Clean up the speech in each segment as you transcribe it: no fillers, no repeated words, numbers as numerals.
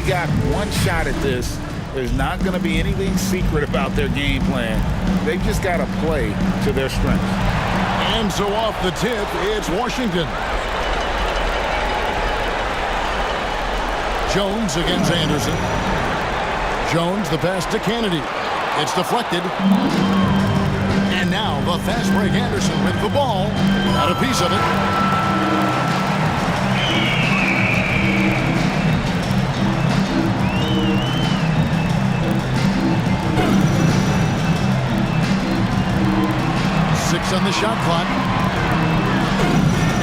got one shot at this. There's not going to be anything secret about their game plan. They've just got to play to their strengths. And so off the tip, it's Washington. Jones against Anderson. Jones, the pass to Kennedy. It's deflected. And now the fast break Anderson with the ball. Got a piece of it. Six on the shot clock.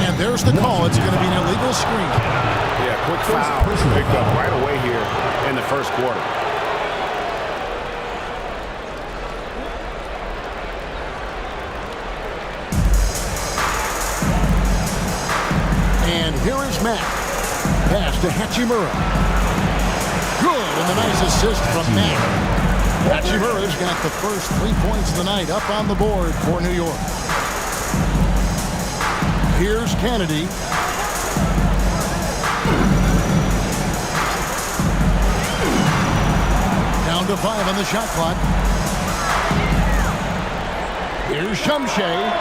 And there's the call. It's going to be an illegal screen. Yeah, quick foul picked up right away here in the first quarter. And here is Matt. Pass to Hachimura. Good, and the nice assist from Matt. Hachimura's got the first 3 points of the night up on the board for New York. Here's Kennedy. Down to 5 on the shot clock. Here's Shumshay.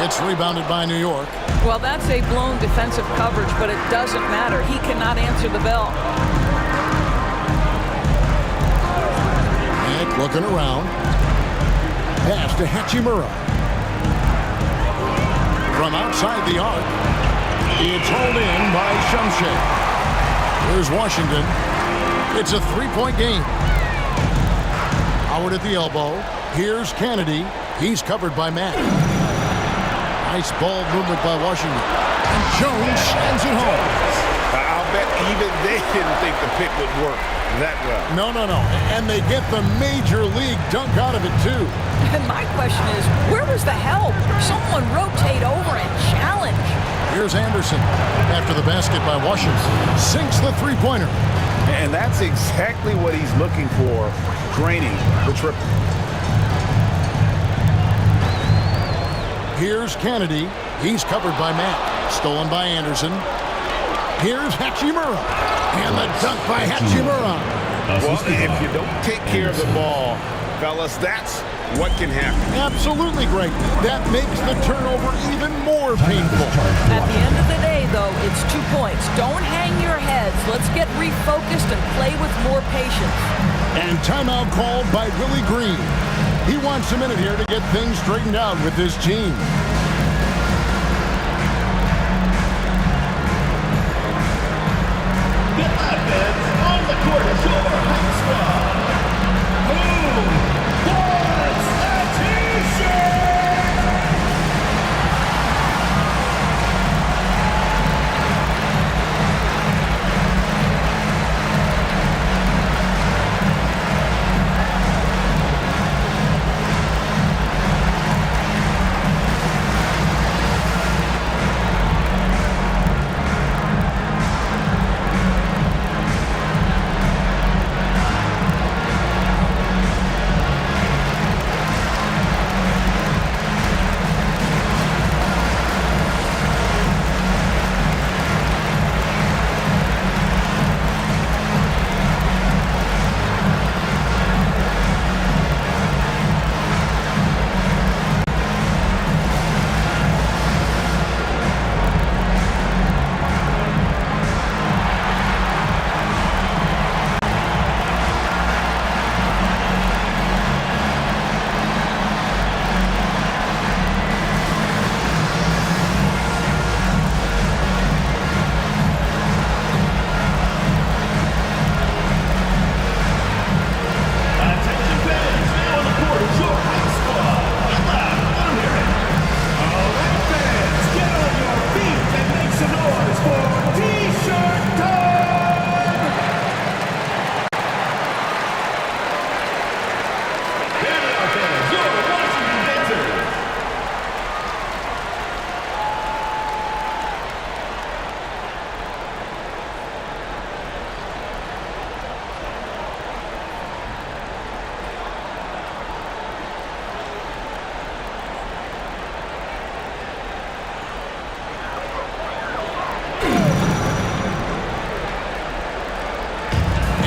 It's rebounded by New York. Well, that's a blown defensive coverage, but it doesn't matter. He cannot answer the bell. Nick looking around. Pass to Hachimura. From outside the arc. It's hauled in by Shumshay. Here's Washington. It's a three-point game. Howard at the elbow. Here's Kennedy. He's covered by Matt. Nice ball movement by Washington. And Jones sends it home. I'll bet even they didn't think the pick would work that well. No. And they get the major league dunk out of it, too. And my question is, where was the help? Someone rotate over and challenge. Here's Anderson. After the basket by Washington. Sinks the three-pointer. And that's exactly what he's looking for, draining the triple. Here's Kennedy. He's covered by Matt. Stolen by Anderson. Here's Hachimura. And the dunk by Hachimura. Well, if you don't take care of the ball, fellas, that's what can happen. Absolutely great. That makes the turnover even more painful. At the end of the day, though, it's 2 points. Don't hang your heads. Let's get refocused and play with more patience. And timeout called by Willie Green. He wants a minute here to get things straightened out with his team. The offense on the court is your home squad. Who wants a t-shirt?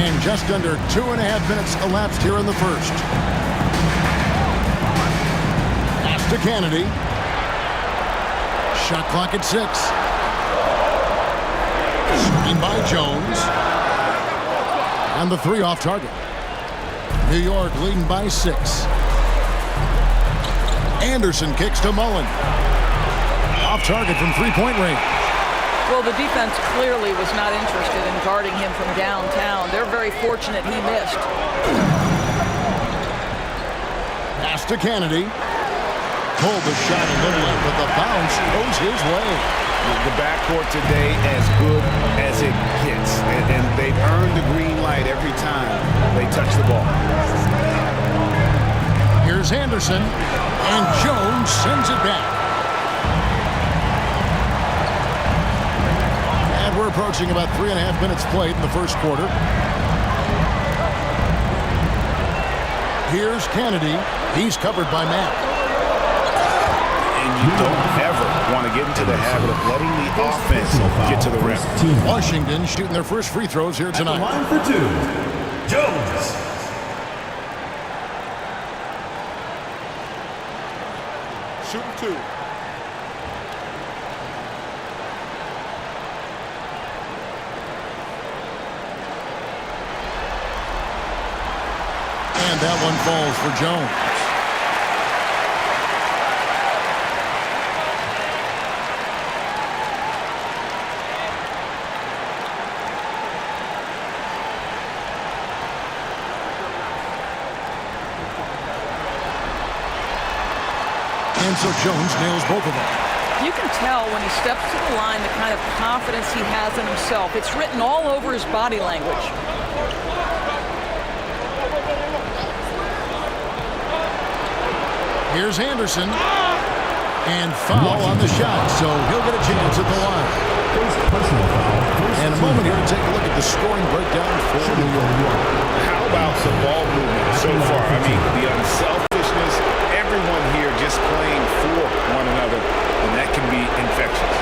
And just under 2.5 minutes elapsed here in the first. Pass to Kennedy. Shot clock at 6. Screen by Jones. And the 3 off target. New York leading by 6. Anderson kicks to Mullen. Off target from three-point range. Well, the defense clearly was not interested in guarding him from downtown. They're very fortunate he missed. Pass to Kennedy. Pulled the shot a little late, but the bounce goes his way. The backcourt today as good as it gets. And they've earned the green light every time they touch the ball. Here's Anderson. And Jones sends it back. And we're approaching about 3.5 minutes played in the first quarter. Here's Kennedy. He's covered by Matt. And you don't ever want to get into the habit of letting the offense get to the rim. Washington shooting their first free throws here tonight. Line for 2. Jones. Shooting 2. And that one falls for Jones. And so Jones nails both of them. You can tell when he steps to the line the kind of confidence he has in himself. It's written all over his body language. Here's Anderson. And foul on the shot, so he'll get a chance at the line. And a moment here to take a look at the scoring breakdown for New York. How about the ball movement so far? I mean, the unselfishness, everyone here just playing for one another, and that can be infectious.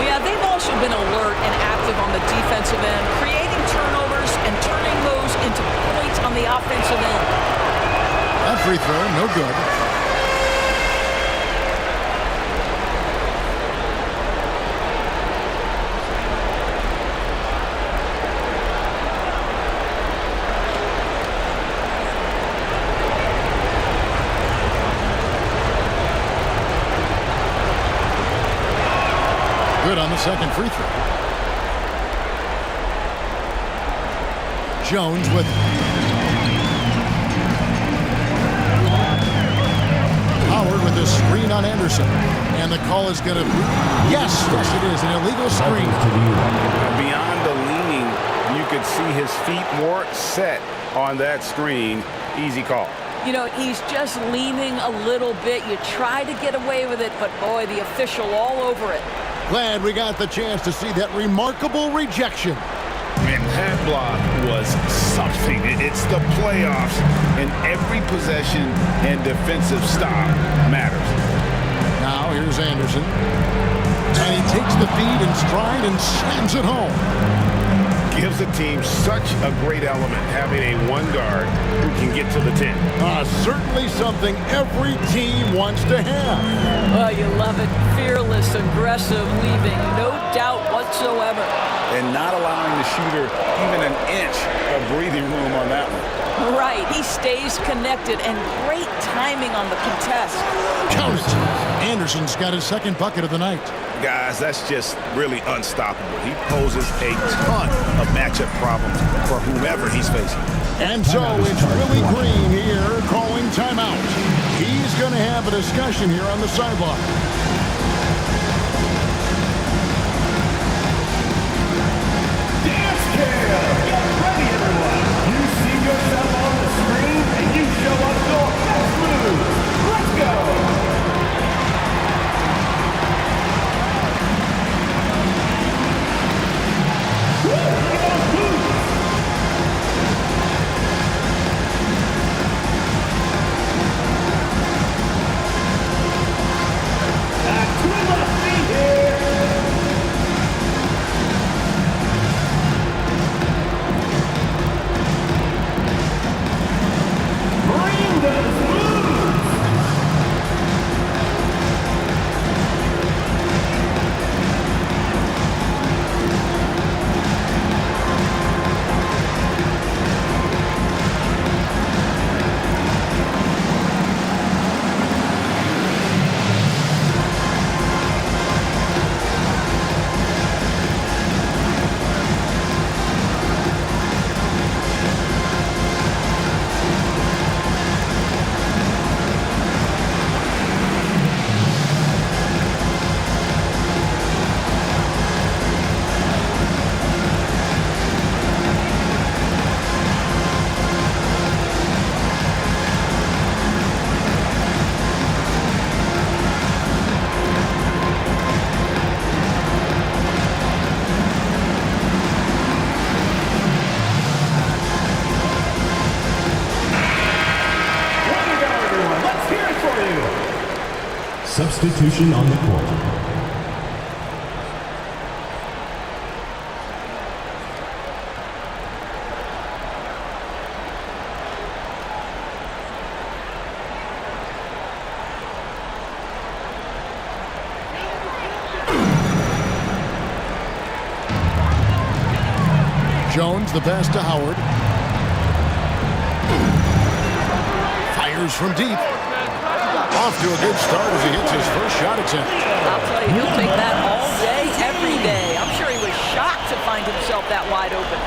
Yeah, they've also been alert and active on the defensive end, creating turnovers and turning those into points on the offensive end. That free throw, no good. Good on the second free throw. Jones with Howard with the screen on Anderson. And the call is going to be, yes, it is, an illegal screen. Beyond the leaning, you could see his feet more set on that screen. Easy call. You know, he's just leaning a little bit. You try to get away with it, but boy, the official all over it. Glad we got the chance to see that remarkable rejection. Man, that block was something. It's the playoffs, and every possession and defensive stop matters. Now here's Anderson. And he takes the feed in stride and slams it home. Gives the team such a great element having a one guard who can get to the 10. Certainly something every team wants to have. Well, you love it. Fearless, aggressive, leaving no doubt whatsoever. And not allowing the shooter even an inch of breathing room on that one. Right. He stays connected and great timing on the contest. Count it. Anderson's got his second bucket of the night. Guys, that's just really unstoppable. He poses a ton of matchup problems for whomever he's facing. And so it's Willie Green here calling timeout. He's going to have a discussion here on the sideline. Dance cam! Get ready, everyone! You see yourself on the screen, and you show us your best moves. Let's go! Substitution on the court. Jones, the pass to Howard. Fires from deep. Off to a good start as he hits his first shot attempt. I'll tell you, he'll take that all day, every day. I'm sure he was shocked to find himself that wide open.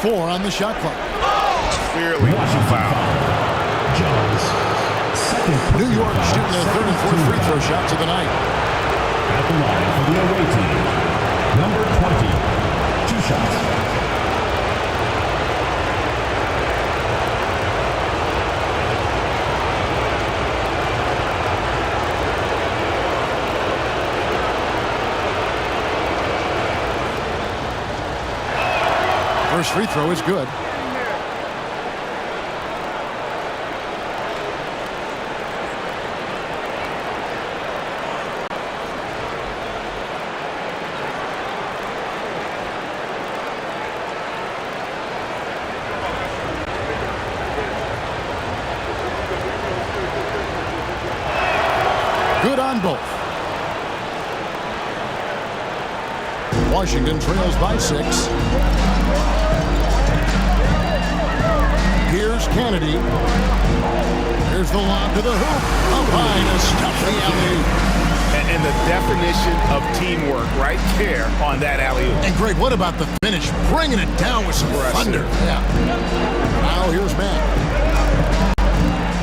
4 on the shot clock. Clearly foul. Jones. New York shooting their third and fourth free throw shots of the night. At the line for the away team. Number 20. 2 shots. First free throw is good. Good on both. Washington trails by 6. Here's Kennedy. Here's the lob to the hoop. Up high to stuff the alley-oop. And the definition of teamwork right there on that alley-oop. And Greg, what about the finish? Bringing it down with some thunder. Yeah. Now here's Matt.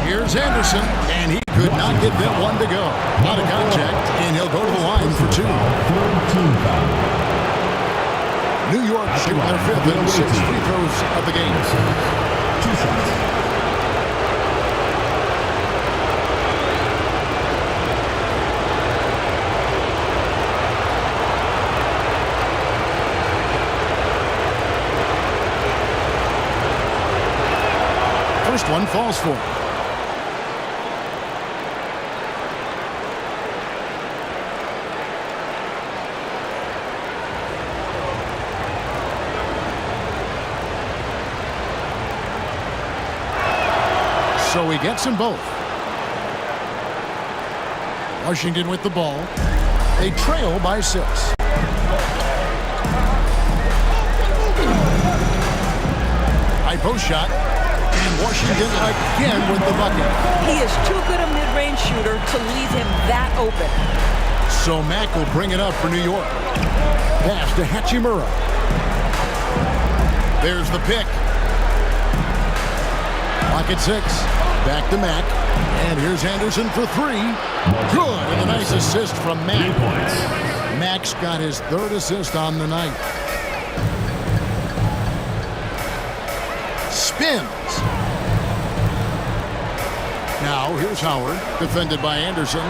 Here's Anderson, and he could not get that one to go. Out of contact, and he'll go to the line for 2. New York shooting their 5th and 6th free throws of the game. 2 shots. First one falls for him. So he gets them both. Washington with the ball. They trail by 6. High post shot. And Washington again with the bucket. He is too good a mid-range shooter to leave him that open. So Mack will bring it up for New York. Pass to Hachimura. There's the pick. Pocket 6. Back to Mack. And here's Anderson for 3. Good. And a nice assist from Mack. Mack's got his 3rd assist on the night. Spins. Now here's Howard. Defended by Anderson.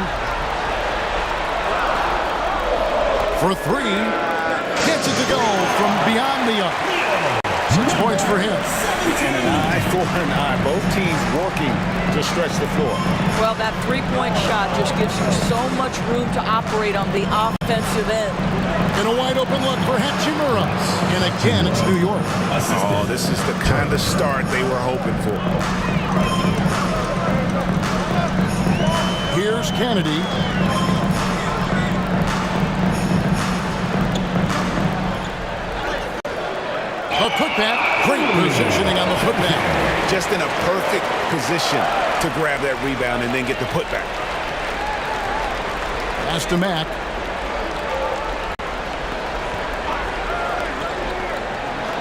For 3. Gets it to go from beyond the arc. 6 points for him. And an eye for an eye. Both teams working to stretch the floor. Well, that three-point shot just gives you so much room to operate on the offensive end. And a wide open look for Hachimura. And again, it's New York. Oh, this is the kind of start they were hoping for. Here's Kennedy. A putback. Great positioning on the putback. Just in a perfect position to grab that rebound and then get the putback. Pass to Mack.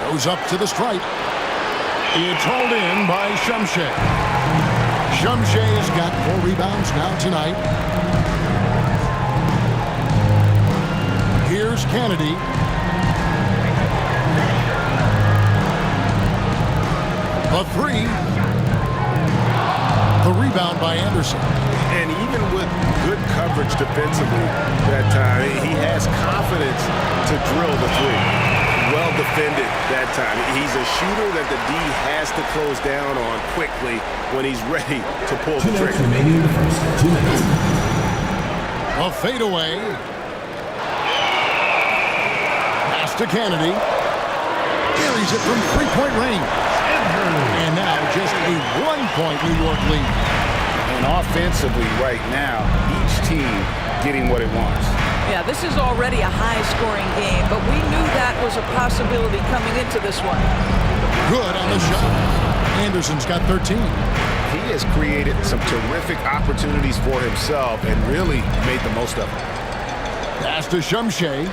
Goes up to the stripe. It's hauled in by Shumshay. Shumshay has got 4 rebounds now tonight. Here's Kennedy. A 3. The rebound by Anderson. And even with good coverage defensively that time, he has confidence to drill the 3. Well defended that time. He's a shooter that the D has to close down on quickly when he's ready to pull the trigger. 2 minutes remaining in the first. 2 minutes. A fadeaway. Pass to Kennedy. Carries it from three-point range. And now just a 1-point New York lead. And offensively right now, each team getting what it wants. Yeah, this is already a high-scoring game, but we knew that was a possibility coming into this one. Good on the shot. Anderson's got 13. He has created some terrific opportunities for himself and really made the most of it. Pass to Shumshay.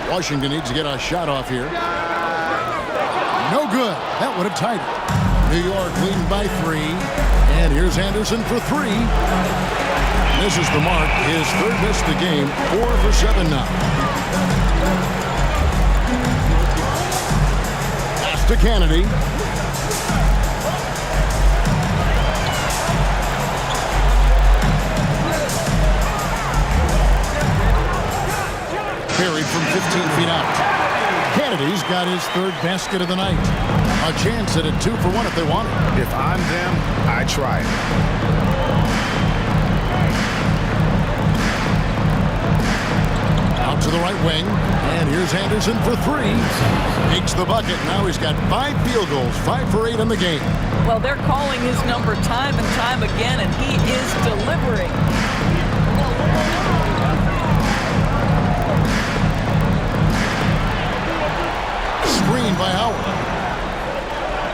Washington needs to get a shot off here. No good. That would have tied it. New York leading by 3. And here's Anderson for 3. Misses the mark. His third miss of the game. 4 for 7 now. Pass to Kennedy. Carried from 15 feet out. Kennedy's got his third basket of the night. A chance at a 2 for 1 if they want it. If I'm them, I try it. Out to the right wing. And here's Anderson for 3. Makes the bucket. Now he's got 5 field goals. 5 for 8 in the game. Well, they're calling his number time and time again, and he is delivering. Screen by Howard.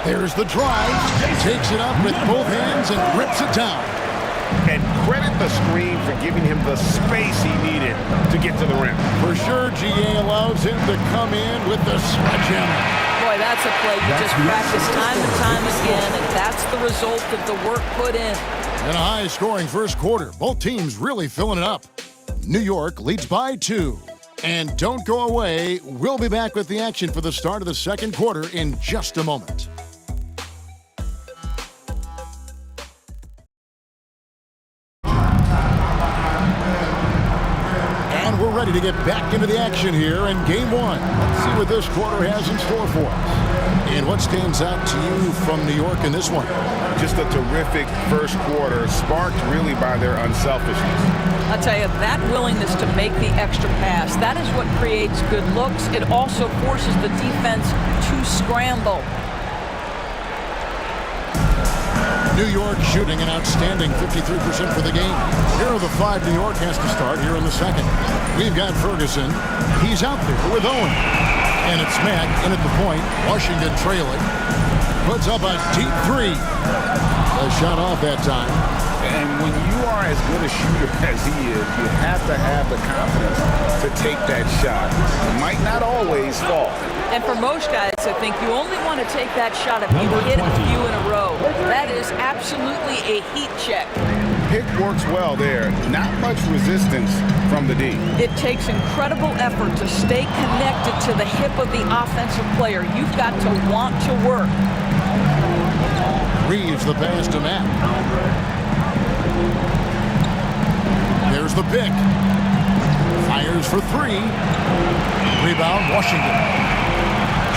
There's the drive. Takes it up with both hands and rips it down. And credit the screen for giving him the space he needed to get to the rim. For sure, GA allows him to come in with the sledgehammer. Boy, that's a play you just practice time and time again, and that's the result of the work put in. In a high-scoring first quarter, both teams really filling it up. New York leads by 2. And don't go away. We'll be back with the action for the start of the second quarter in just a moment. And we're ready to get back into the action here in Game 1. Let's see what this quarter has in store for us. And what stands out to you from New York in this one? Just a terrific first quarter, sparked really by their unselfishness. I'll tell you, that willingness to make the extra pass, that is what creates good looks. It also forces the defense to scramble. New York shooting an outstanding 53% for the game. Here are the 5 New York has to start here in the second. We've got Ferguson. He's out there with Owen. And it's Mack in at the point. Washington trailing. Puts up a deep 3. A shot off that time. And when you are as good a shooter as he is, you have to have the confidence to take that shot. It might not always fall. And for most guys, I think you only want to take that shot if you hit a few in a row. That is absolutely a heat check. Pick works well there. Not much resistance from the D. It takes incredible effort to stay connected to the hip of the offensive player. You've got to want to work. Reeves the pass to Matt. There's the pick. Fires for 3. Rebound, Washington.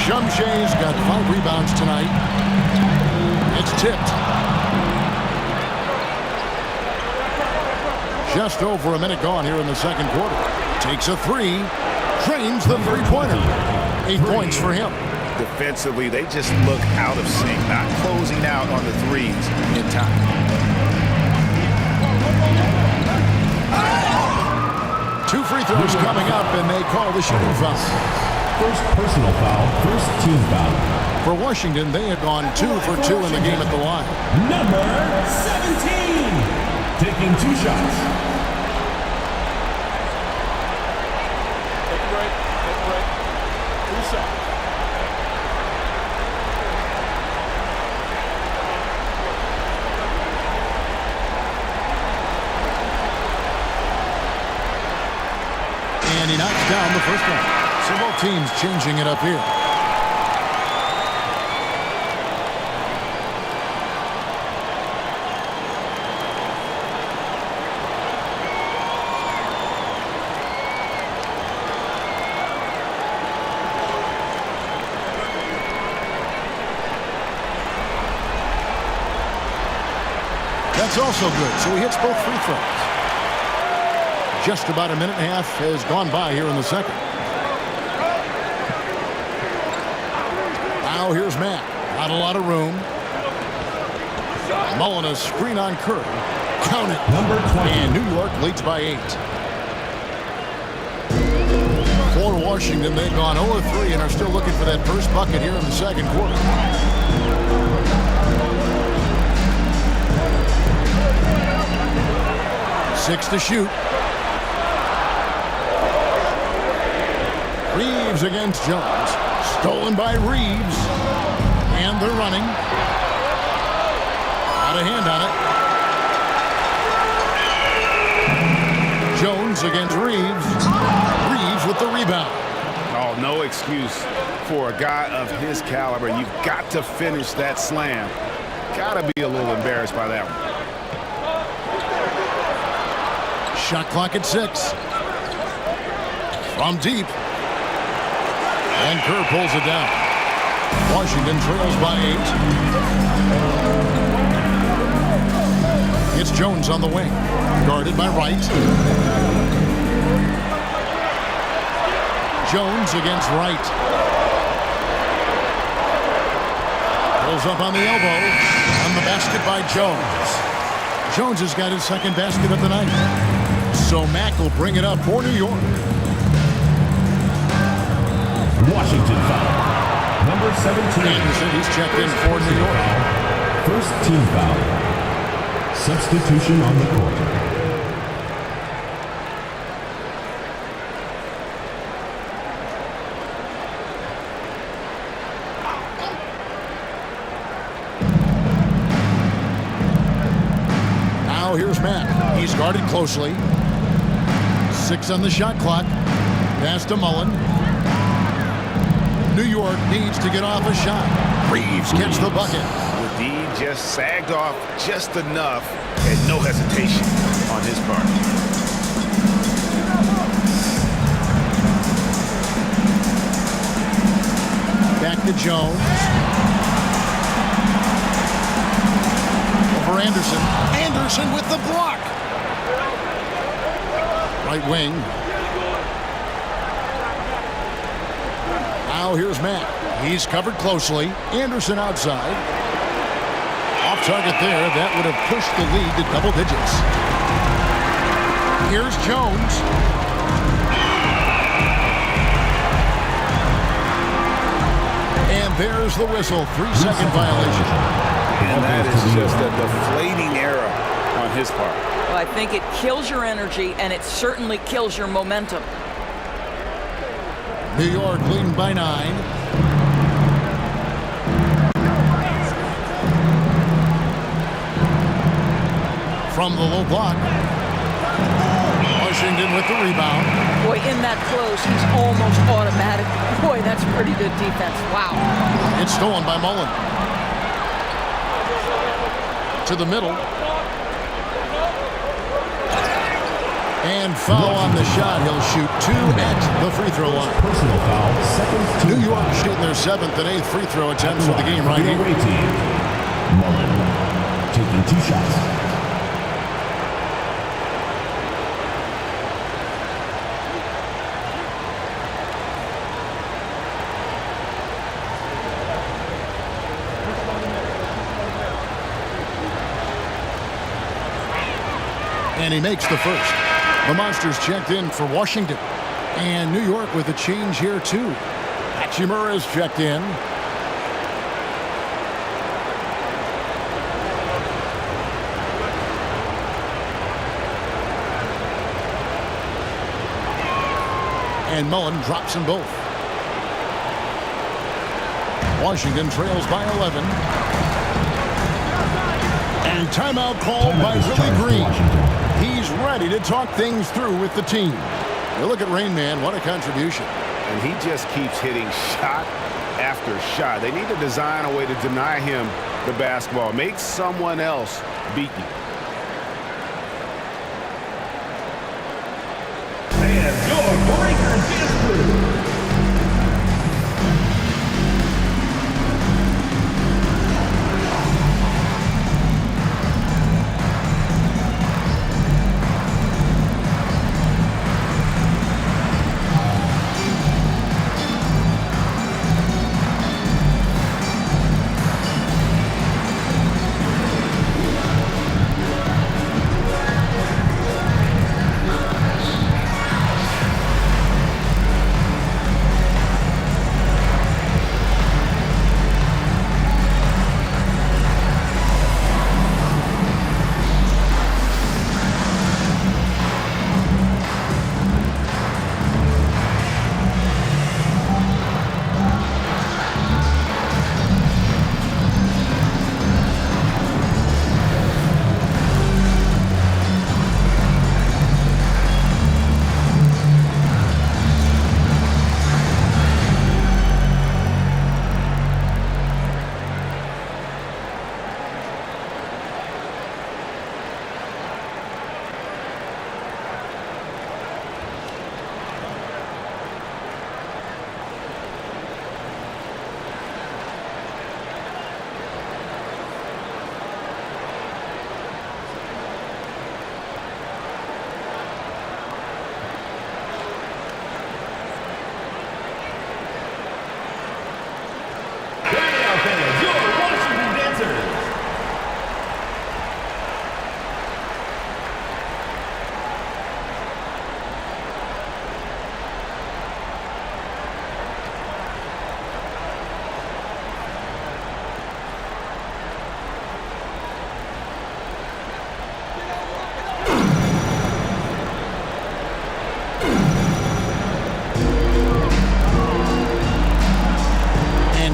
Shumshay's got 5 rebounds tonight. It's tipped. Just over a minute gone here in the second quarter. Takes a 3. Trains the three-pointer. 8 points for him. Defensively, they just look out of sync, not closing out on the threes in time. Two free throws coming up, and they call the shooting foul. First personal foul, first team foul. For Washington, they had gone 2 for 2 in the game at the line. Number 17, taking 2 shots. Take a break. Take a break. 2 shots. And he knocks down the first one. So both teams changing it up here. That's also good. So he hits both free throws. Just about a minute and a half has gone by here in the second. Now here's Matt. Not a lot of room. Mullen a screen on Curry. Count it. Number 20. And New York leads by 8. For Washington, they've gone 0-3 and are still looking for that first bucket here in the second quarter. Six to shoot. Reeves against Jones. Stolen by Reeves. And they're running. Out of hand on it. Jones against Reeves. Reeves with the rebound. Oh, no excuse for a guy of his caliber. You've got to finish that slam. Got to be a little embarrassed by that one. Shot clock at 6. From deep. And Kerr pulls it down. Washington trails by 8. It's Jones on the wing. Guarded by Wright. Jones against Wright. Pulls up on the elbow. On the basket by Jones. Jones has got his second basket of the night. So Mack will bring it up for New York. Washington foul. Number 17. Anderson, he's checked in for New York. First team foul. Substitution on the court. Now here's Matt. He's guarded closely. 6 on the shot clock. Pass to Mullen. New York needs to get off a shot. Reeves gets the bucket. D just sagged off just enough and no hesitation on his part. Back to Jones. Over Anderson. Anderson with the block. Right wing. Now here's Matt. He's covered closely. Anderson outside. Off target there. That would have pushed the lead to double digits. Here's Jones. And there's the whistle. 3-second violation. And that is just a deflating error on his part. Well, I think it kills your energy, and it certainly kills your momentum. New York leading by 9. From the low block. Washington with the rebound. Boy, in that close, he's almost automatic. Boy, that's pretty good defense. Wow. It's stolen by Mullen. To the middle. And foul on the shot. He'll shoot 2 at the free throw line. Personal foul. Second team. New York shooting their 7th and 8th free throw attempts for the game right here. Away team. Mullen taking 2 shots. And he makes the first. The Monsters checked in for Washington. And New York with a change here, too. Hachimura is checked in. And Mullen drops them both. Washington trails by 11. And timeout called by Willie Green. He's ready to talk things through with the team. You look at Rain Man, what a contribution. And he just keeps hitting shot after shot. They need to design a way to deny him the basketball. Make someone else beat you. And your Breakers is through.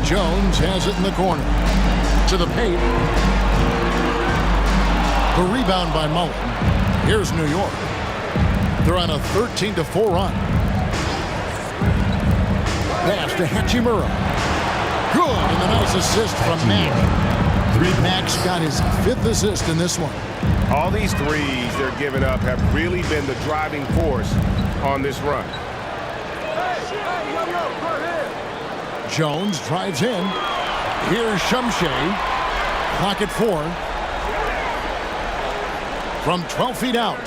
Jones has it in the corner. To the paint. The rebound by Mullen. Here's New York. They're on a 13-4 run. Pass to Hachimura. Good, and a nice assist from Mack. Mack's got his 5th assist in this one. All these threes they're giving up have really been the driving force on this run. Jones drives in. Here's Shumshay. Clock at 4. From 12 feet out.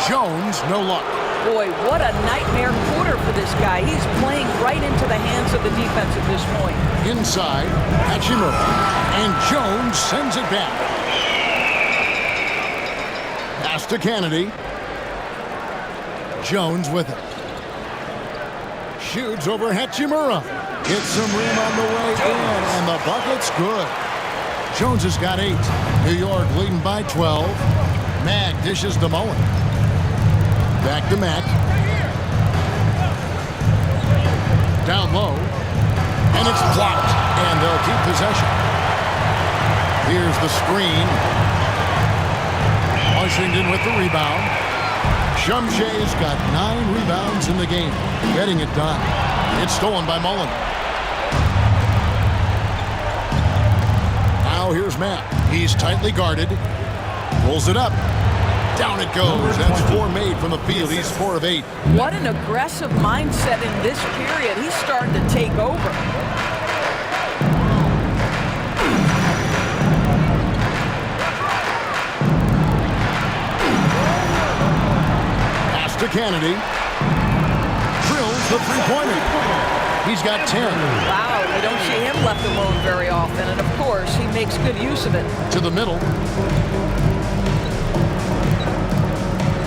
Jones, no luck. Boy, what a nightmare quarter for this guy. He's playing right into the hands of the defense at this point. Inside, Hachimura. And Jones sends it back. Pass to Kennedy. Jones with it. Shoots over Hachimura. Gets some rim on the way in, and the bucket's good. Jones has got 8. New York leading by 12. Mack dishes to Mullen. Back to Mack. Down low. And it's blocked. And they'll keep possession. Here's the screen. Washington with the rebound. Shumshay's got 9 rebounds in the game. Getting it done. It's stolen by Mullen. Now here's Mack. He's tightly guarded. Pulls it up. Down it goes. That's 4 made from the field. He's 4 of 8. What an aggressive mindset in this period. He's starting to take over. Pass to Kennedy. Drills the three-pointer. He's got 10. Wow, we don't see him left alone very often. And, of course, he makes good use of it. To the middle.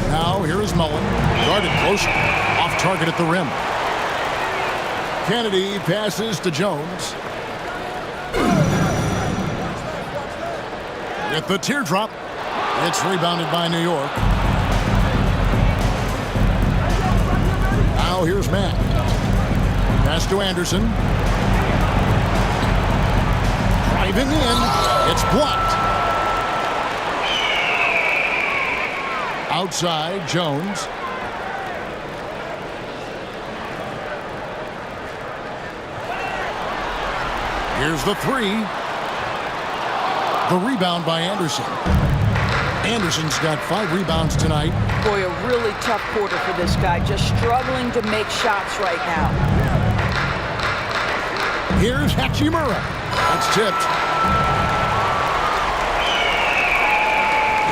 Now here is Mullen. Guarded closer. Off target at the rim. Kennedy passes to Jones. With the teardrop. It's rebounded by New York. Now here's Mack. Pass to Anderson. Driving in. It's blocked. Outside, Jones. Here's the 3. The rebound by Anderson. Anderson's got 5 rebounds tonight. Boy, a really tough quarter for this guy. Just struggling to make shots right now. Here's Hachimura. It's tipped.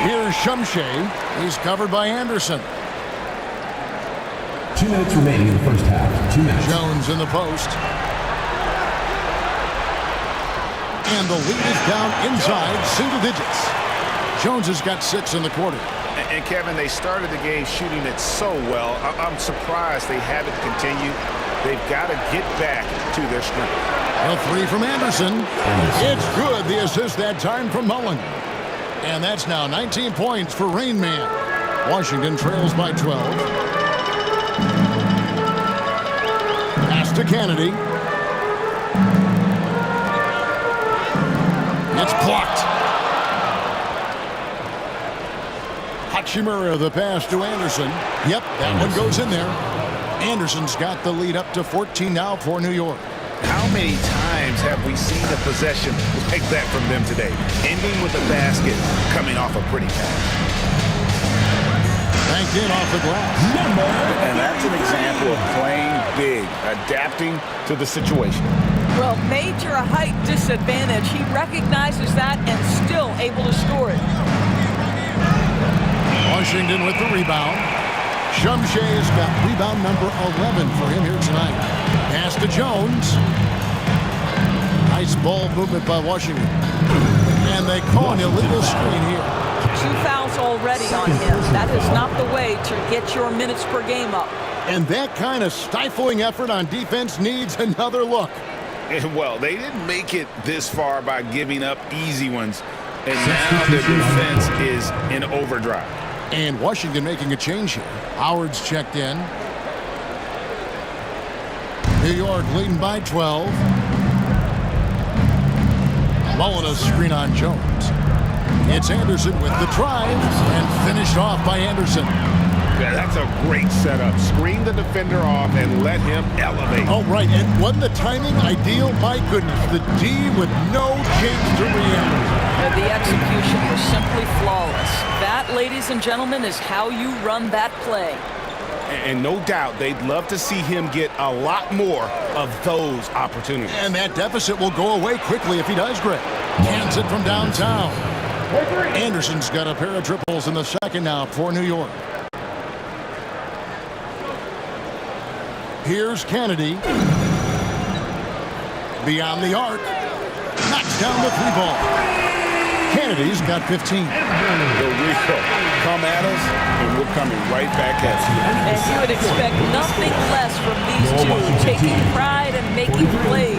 Here's Shumshay. He's covered by Anderson. 2 minutes remaining in the first half. 2 minutes. Jones in the post. And the lead is down inside single digits. Jones has got 6 in the quarter. And Kevin, they started the game shooting it so well. I'm surprised they haven't continued. They've got to get back to their strength. A 3 from Anderson. It's good. The assist that time from Mullen. And that's now 19 points for Rain Man. Washington trails by 12. Pass to Kennedy. It's blocked. Hachimura the pass to Anderson. Yep, that one goes in there. Anderson's got the lead up to 14 now for New York. How many times have we seen a possession like that from them today? Ending with a basket, coming off a pretty pass. Banked in off the glass. And that's an example of playing big, adapting to the situation. Well, major height disadvantage. He recognizes that and still able to score it. Washington with the rebound. Shumshay's got rebound number 11 for him here tonight. Pass to Jones. Nice ball movement by Washington. And they call an illegal screen here. 2 fouls already on him. That is not the way to get your minutes per game up. And that kind of stifling effort on defense needs another look. And well, they didn't make it this far by giving up easy ones. And now the defense is in overdrive. And Washington making a change here. Howard's checked in. New York leading by 12. Mullen a screen on Jones. It's Anderson with the drive and finished off by Anderson. Yeah, that's a great setup. Screen the defender off and let him elevate. Oh, right. And wasn't the timing ideal? My goodness. The D with no change to react. The execution was simply flawless. That, ladies and gentlemen, is how you run that play. And no doubt they'd love to see him get a lot more of those opportunities. And that deficit will go away quickly if he does, Greg. Cans it from downtown. Anderson's got a pair of triples in the second now for New York. Here's Kennedy. Beyond the arc. Knocks down the three ball. Kennedy's got 15. Here we go. Come at us, and we're coming right back at you. And you would expect nothing less from these two, taking pride and making plays.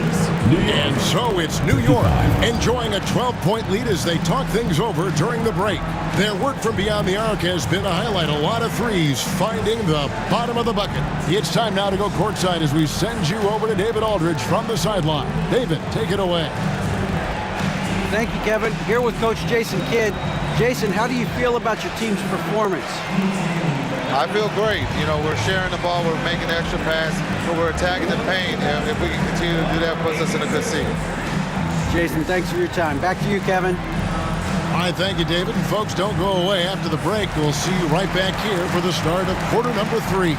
And so it's New York enjoying a 12-point lead as they talk things over during the break. Their work from beyond the arc has been to highlight a lot of threes, finding the bottom of the bucket. It's time now to go courtside as we send you over to David Aldridge from the sideline. David, take it away. Thank you, Kevin. Here with Coach Jason Kidd. Jason, how do you feel about your team's performance? I feel great. You know, we're sharing the ball, we're making extra pass, but we're attacking the paint. And if we can continue to do that, it puts us in a good seat. Jason, thanks for your time. Back to you, Kevin. All right, thank you, David. And folks, don't go away. After the break, we'll see you right back here for the start of quarter number 3.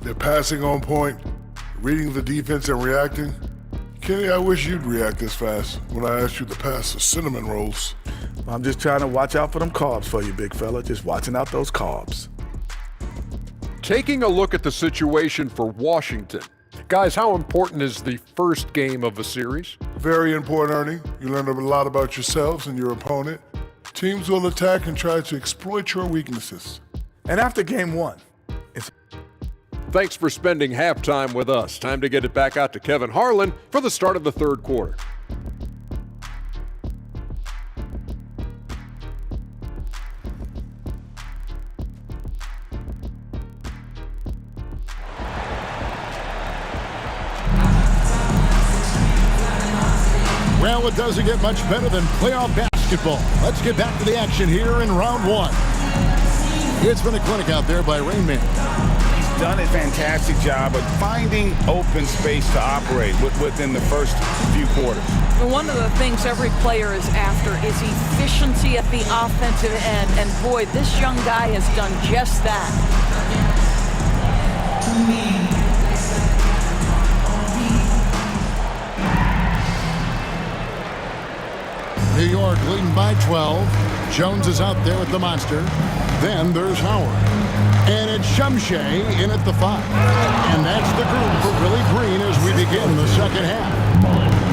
They're passing on point, reading the defense and reacting. Kenny, I wish you'd react this fast when I asked you to pass the cinnamon rolls. I'm just trying to watch out for them carbs for you, big fella. Just watching out those carbs. Taking a look at the situation for Washington. Guys, how important is the first game of a series? Very important, Ernie. You learn a lot about yourselves and your opponent. Teams will attack and try to exploit your weaknesses. And after game 1, Thanks for spending halftime with us. Time to get it back out to Kevin Harlan for the start of the third quarter. Well, it doesn't get much better than playoff basketball. Let's get back to the action here in round 1. It's been a clinic out there by Rain Man. Done a fantastic job of finding open space to operate within the first few quarters. One of the things every player is after is efficiency at the offensive end, and boy, this young guy has done just that. New York leading by 12. Jones is out there with the monster. Then there's Howard. And it's Shumshay in at the 5. And that's the group for Willie Green as we begin the second half.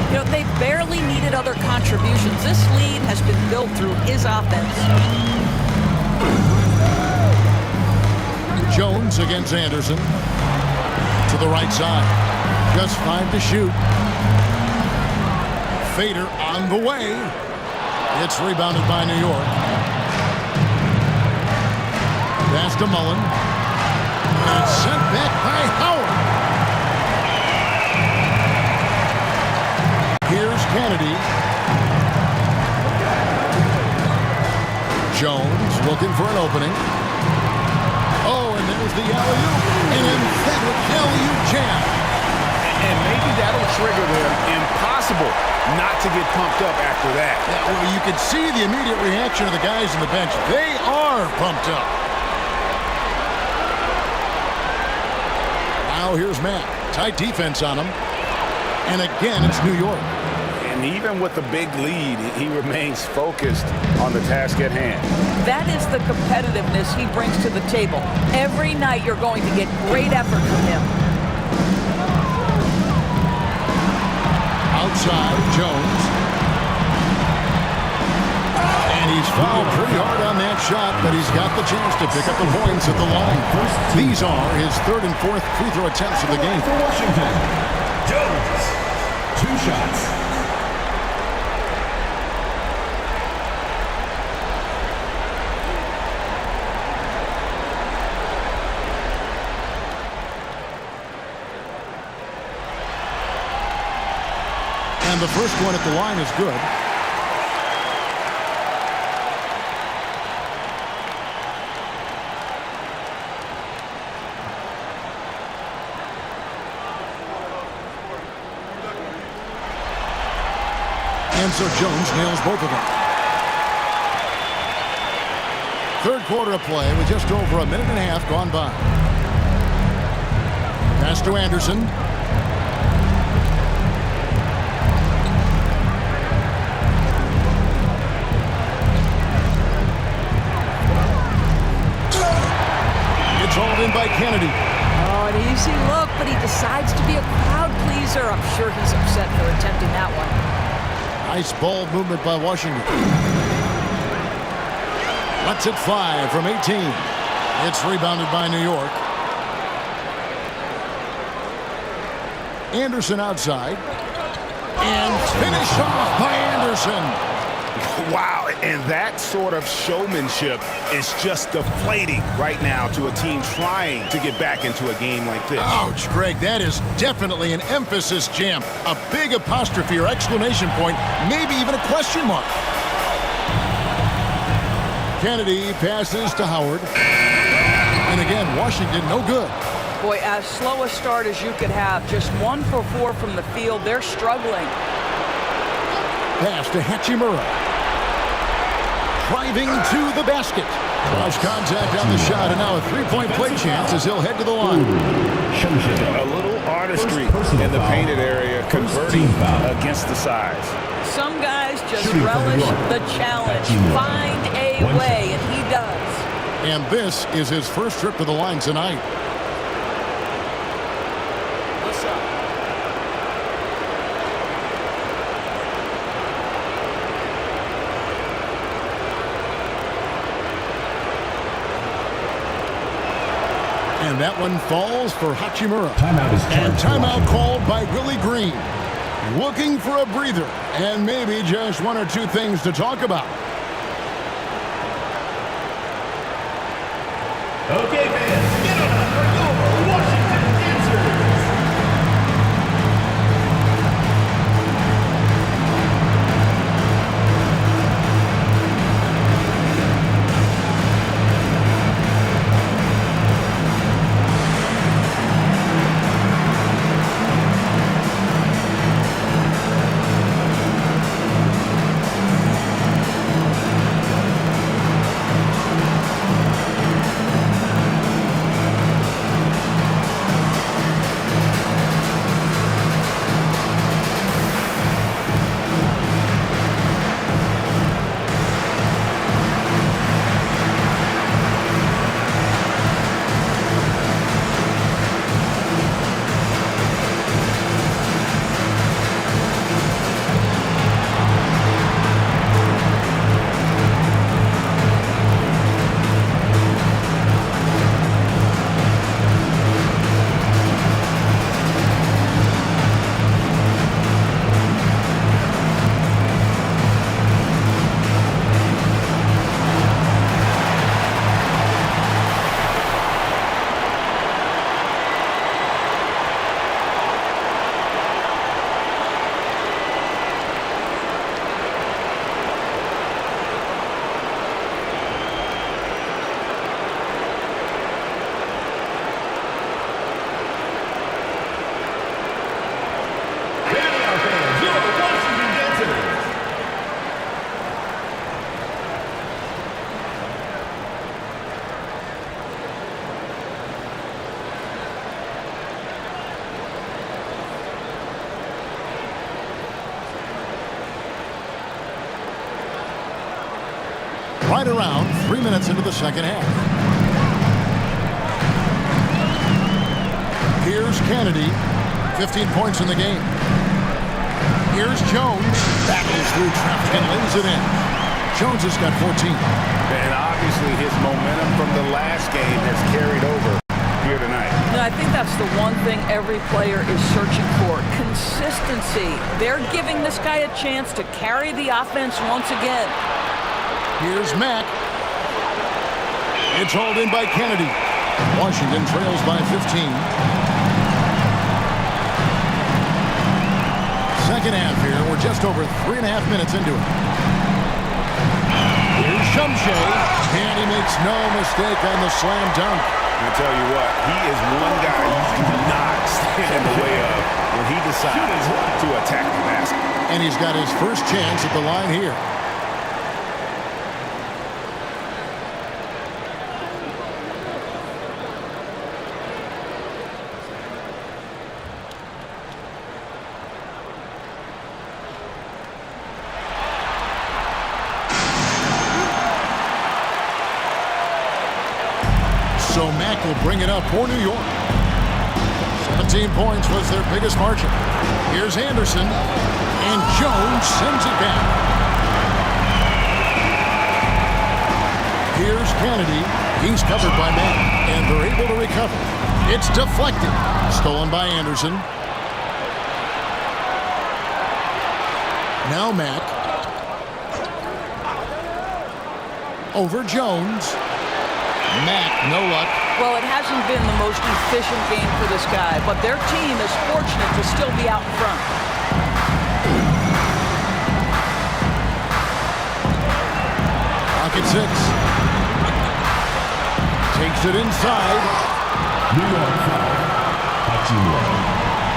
You know, they barely needed other contributions. This lead has been built through his offense. Jones against Anderson. To the right side. Just 5 to shoot. Fader on the way. It's rebounded by New York. Pass to Mullen. And it's sent back by Howard. Here's Kennedy. Jones looking for an opening. Oh, and there's the alley-oop. An emphatic alley-oop jam. And maybe that'll trigger them. Impossible not to get pumped up after that. Yeah, well, you can see the immediate reaction of the guys on the bench. They are pumped up. Now here's Matt. Tight defense on him. And again, it's New York. And even with the big lead, he remains focused on the task at hand. That is the competitiveness he brings to the table. Every night you're going to get great effort from him. Outside, Jones. And he's fouled pretty hard on that shot, but he's got the chance to pick up the points at the line. These are his third and fourth free throw attempts of the game. For Washington, Jones, 2 shots. And the first one at the line is good. And so Jones nails both of them. Third quarter of play with just over a minute and a half gone by. Pass to Anderson. It's hauled in by Kennedy. Oh, an easy look, but he decides to be a crowd pleaser. I'm sure he's upset for attempting that one. Nice ball movement by Washington. Lets it fly from 18. It's rebounded by New York. Anderson outside. And finished off by Anderson. Wow, and that sort of showmanship is just deflating right now to a team trying to get back into a game like this. Ouch, Greg, that is definitely an emphasis jam. A big apostrophe or exclamation point, maybe even a question mark. Kennedy passes to Howard. And again, Washington no good. Boy, as slow a start as you could have. Just 1 for 4 from the field. They're struggling. Pass to Hachimura. Driving to the basket. Cross contact on the shot, and now a three-point play chance as he'll head to the line. A little artistry in the painted area, converting against the size. Some guys just relish the challenge. Find a way, and he does. And this is his first trip to the line tonight. And that one falls for Hachimura. And timeout called by Willie Green. Looking for a breather and maybe just 1 or 2 things to talk about. Okay, fans, get on up for your Washington answers. Right around 3 minutes into the second half. Here's Kennedy, 15 points in the game. Here's Jones, battles through traffic and lays it in. Jones has got 14. And obviously his momentum from the last game has carried over here tonight. And I think that's the one thing every player is searching for, consistency. They're giving this guy a chance to carry the offense once again. Here's Mack. It's hauled in by Kennedy. Washington trails by 15. Second half here. We're just over 3.5 minutes into it. Here's Shumshay, and he makes no mistake on the slam dunk. I tell you what, he is one guy you do not stand in the way of when he decides to attack the basket. And he's got his first chance at the line here. So Mack will bring it up for New York. 17 points was their biggest margin. Here's Anderson, and Jones sends it back. Here's Kennedy. He's covered by Mack, and they're able to recover. It's deflected. Stolen by Anderson. Now Mack. Over Jones. Mack, no luck. Well, it hasn't been the most efficient game for this guy, but their team is fortunate to still be out in front. Pocket 6. Takes it inside. New York foul. Hachimura.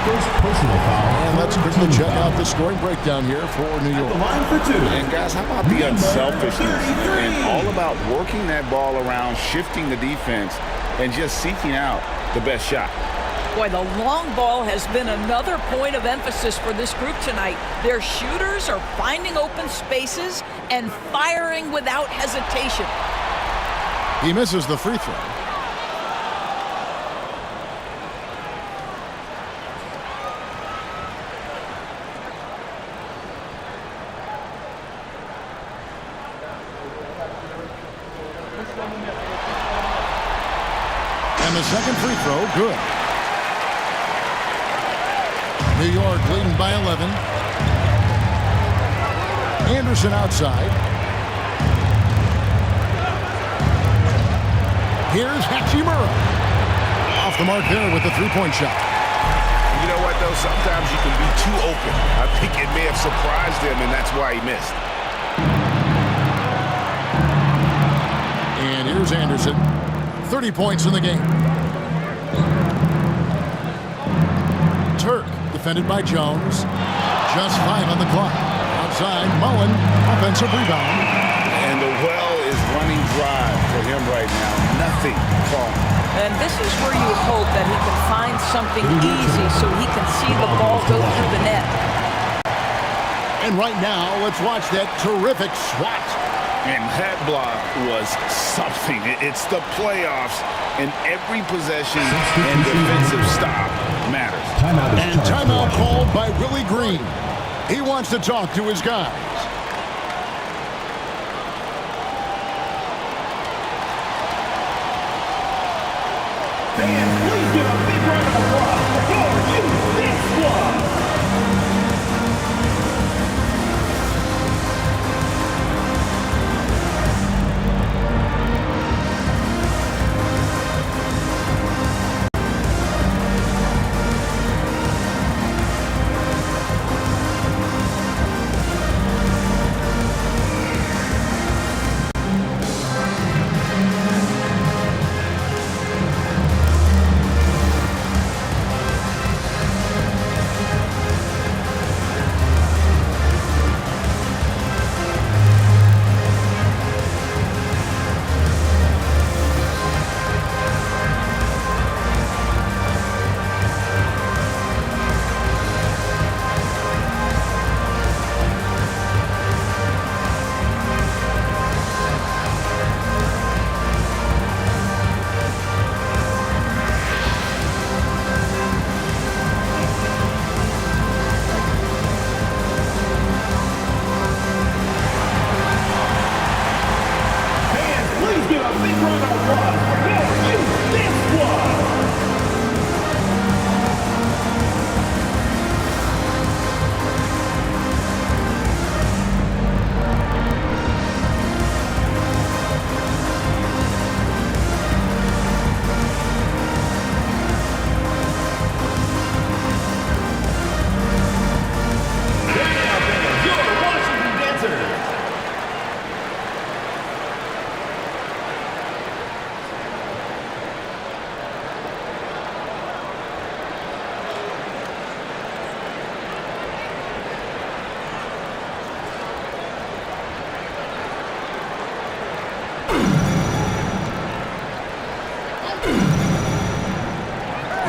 First personal foul. And let's quickly check out the scoring breakdown here for New York. The line for 2. And guys, how about the unselfishness and all about working that ball around, shifting the defense, and just seeking out the best shot. Boy, the long ball has been another point of emphasis for this group tonight. Their shooters are finding open spaces and firing without hesitation. He misses the free throw. And the second free throw, good. New York leading by 11. Anderson outside. Here's Hachimura. Off the mark there with the three-point shot. You know what, though? Sometimes you can be too open. I think it may have surprised him, and that's why he missed. And here's Anderson. 30 points in the game. Turk, defended by Jones. Just 5 on the clock. Outside, Mullen, offensive rebound. And the well is running dry for him right now. Nothing falling. And this is where you hope that he can find something easy so he can see the ball go through the net. And right now, let's watch that terrific swat. And that block was something. It's the playoffs, and every possession and defensive stop matters. And timeout called by Willie Green. He wants to talk to his guys. Fans, please give a big round of applause for your U6 squad.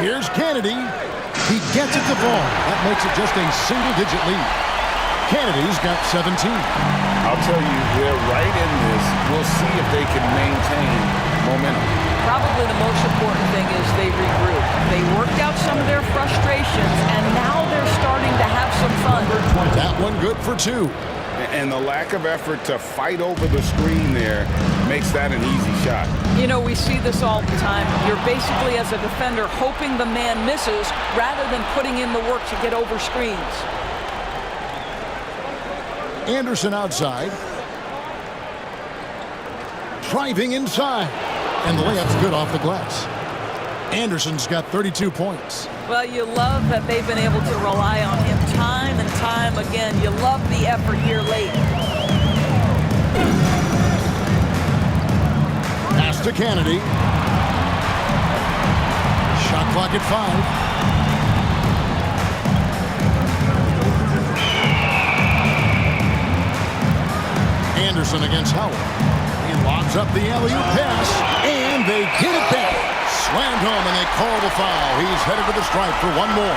Here's Kennedy. He gets it to fall. That makes it just a single-digit lead. Kennedy's got 17. I'll tell you, they're right in this. We'll see if they can maintain momentum. Probably the most important thing is they regroup. They worked out some of their frustrations, and now they're starting to have some fun. That one good for 2. And the lack of effort to fight over the screen there makes that an easy shot. You know, we see this all the time. You're basically, as a defender, hoping the man misses rather than putting in the work to get over screens. Anderson outside. Driving inside. And the layup's good off the glass. Anderson's got 32 points. Well, you love that they've been able to rely on him time and time again. You love the effort here late. Pass to Kennedy. Shot clock at 5. Anderson against Howard. He lobs up the alley-oop pass, and they get it back. Slammed home, and they call the foul. He's headed to the stripe for one more.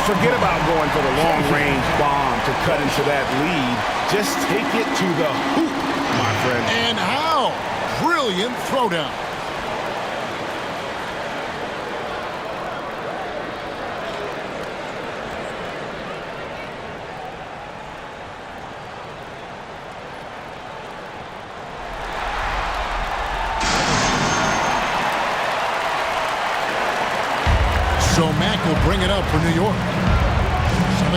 Forget about going for the long-range bomb to cut into that lead. Just take it to the hoop, my friend. And how? Brilliant throwdown. So Mack will bring it up for New York.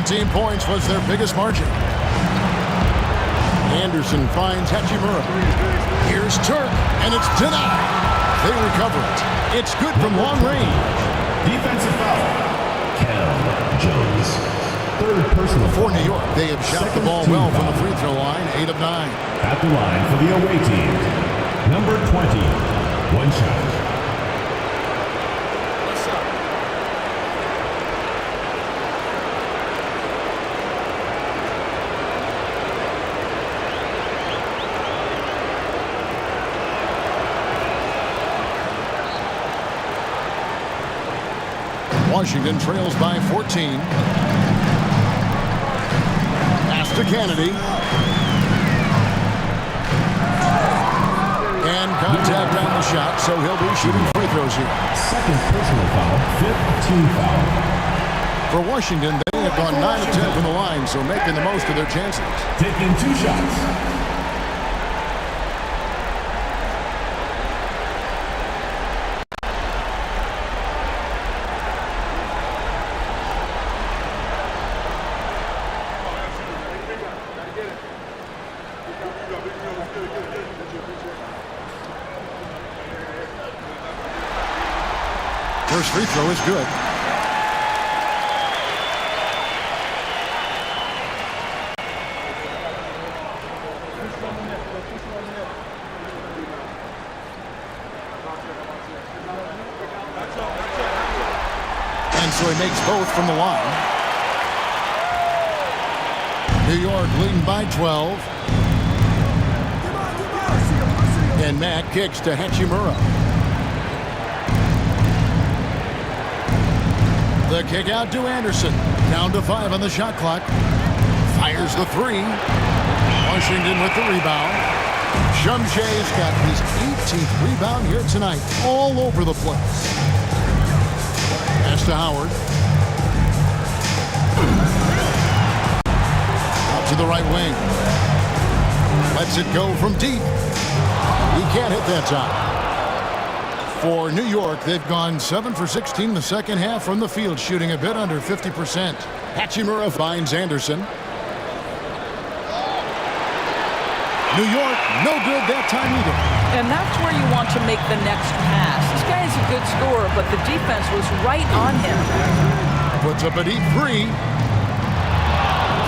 17 points was their biggest margin. Anderson finds Hachimura. Here's Turk, and it's denied. They recover it. It's good from long range. Defensive foul. Kel Jones. Third personal For foul. New York, they have shot the ball well from the free throw line, 8 of 9. At the line for the away team. Number 20. One shot. Washington trails by 14. Pass to Kennedy. And contact on the shot, so he'll be shooting free throws here. Second personal foul. Fifth team foul. For Washington, they have gone 9 of 10 from the line, so making the most of their chances. Taking 2 shots. First free throw is good. And so he makes both from the line. New York leading by 12. And Mack kicks to Hachimura. The kick out to Anderson. Down to 5 on the shot clock. Fires the 3. Washington with the rebound. Shumshe's got his 18th rebound here tonight. All over the place. Pass to Howard. Out to the right wing. Lets it go from deep. He can't hit that time. For New York, they've gone 7 for 16 in the second half from the field, shooting a bit under 50%. Hachimura finds Anderson. New York, no good that time either. And that's where you want to make the next pass. This guy is a good scorer, but the defense was right on him. Puts up a deep 3.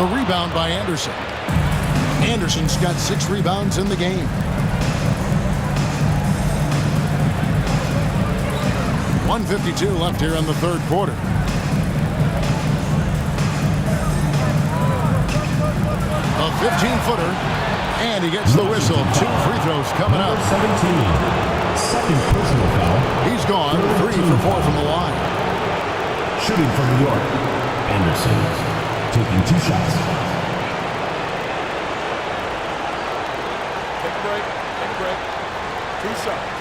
The rebound by Anderson. Anderson's got 6 rebounds in the game. 1:52 left here in the third quarter. A 15-footer, and he gets the whistle. 2 free throws coming up. 17. Second personal foul. He's gone 3 for 4 from the line. Shooting for New York, Anderson. Taking 2 shots. Take a break. Take a break. 2 shots.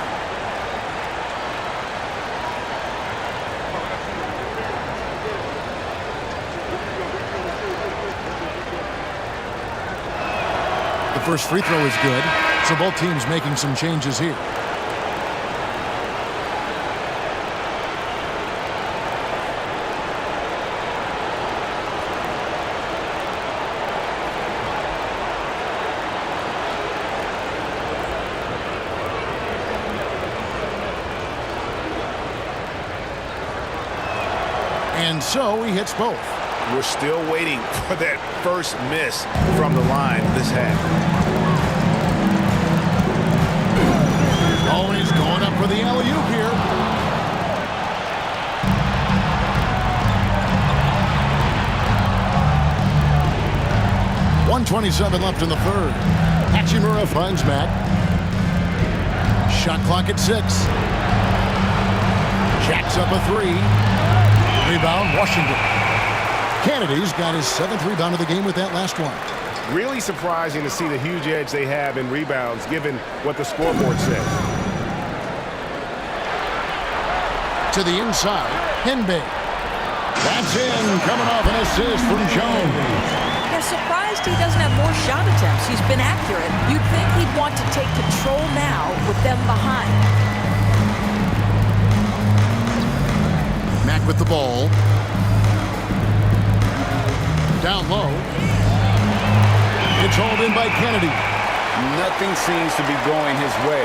The first free throw is good, so both teams making some changes here. And so he hits both. We're still waiting for that first miss from the line this half. Oh, and he's going up for the alley-oop here. .127 left in the third. Hachimura finds Matt. Shot clock at 6. Jacks up a 3. Rebound, Washington. Kennedy's got his 7th rebound of the game with that last one. Really surprising to see the huge edge they have in rebounds, given what the scoreboard says. To the inside, Henbe. That's in, coming off an assist from Jones. Yeah, surprised he doesn't have more shot attempts. He's been accurate. You'd think he'd want to take control now with them behind. Mack with the ball. Down low. It's hauled in by Kennedy. Nothing seems to be going his way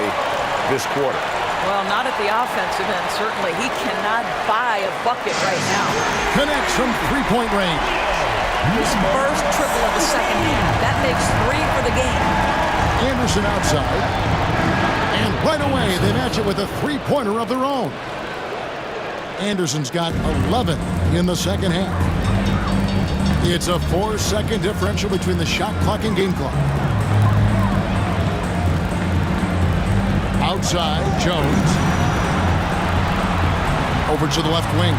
this quarter. Well, not at the offensive end, certainly. He cannot buy a bucket right now. Connects from three-point range. His first triple of the second half. That makes 3 for the game. Anderson outside. And right away, they match it with a three-pointer of their own. Anderson's got 11 in the second half. It's a 4-second differential between the shot clock and game clock. Outside, Jones. Over to the left wing.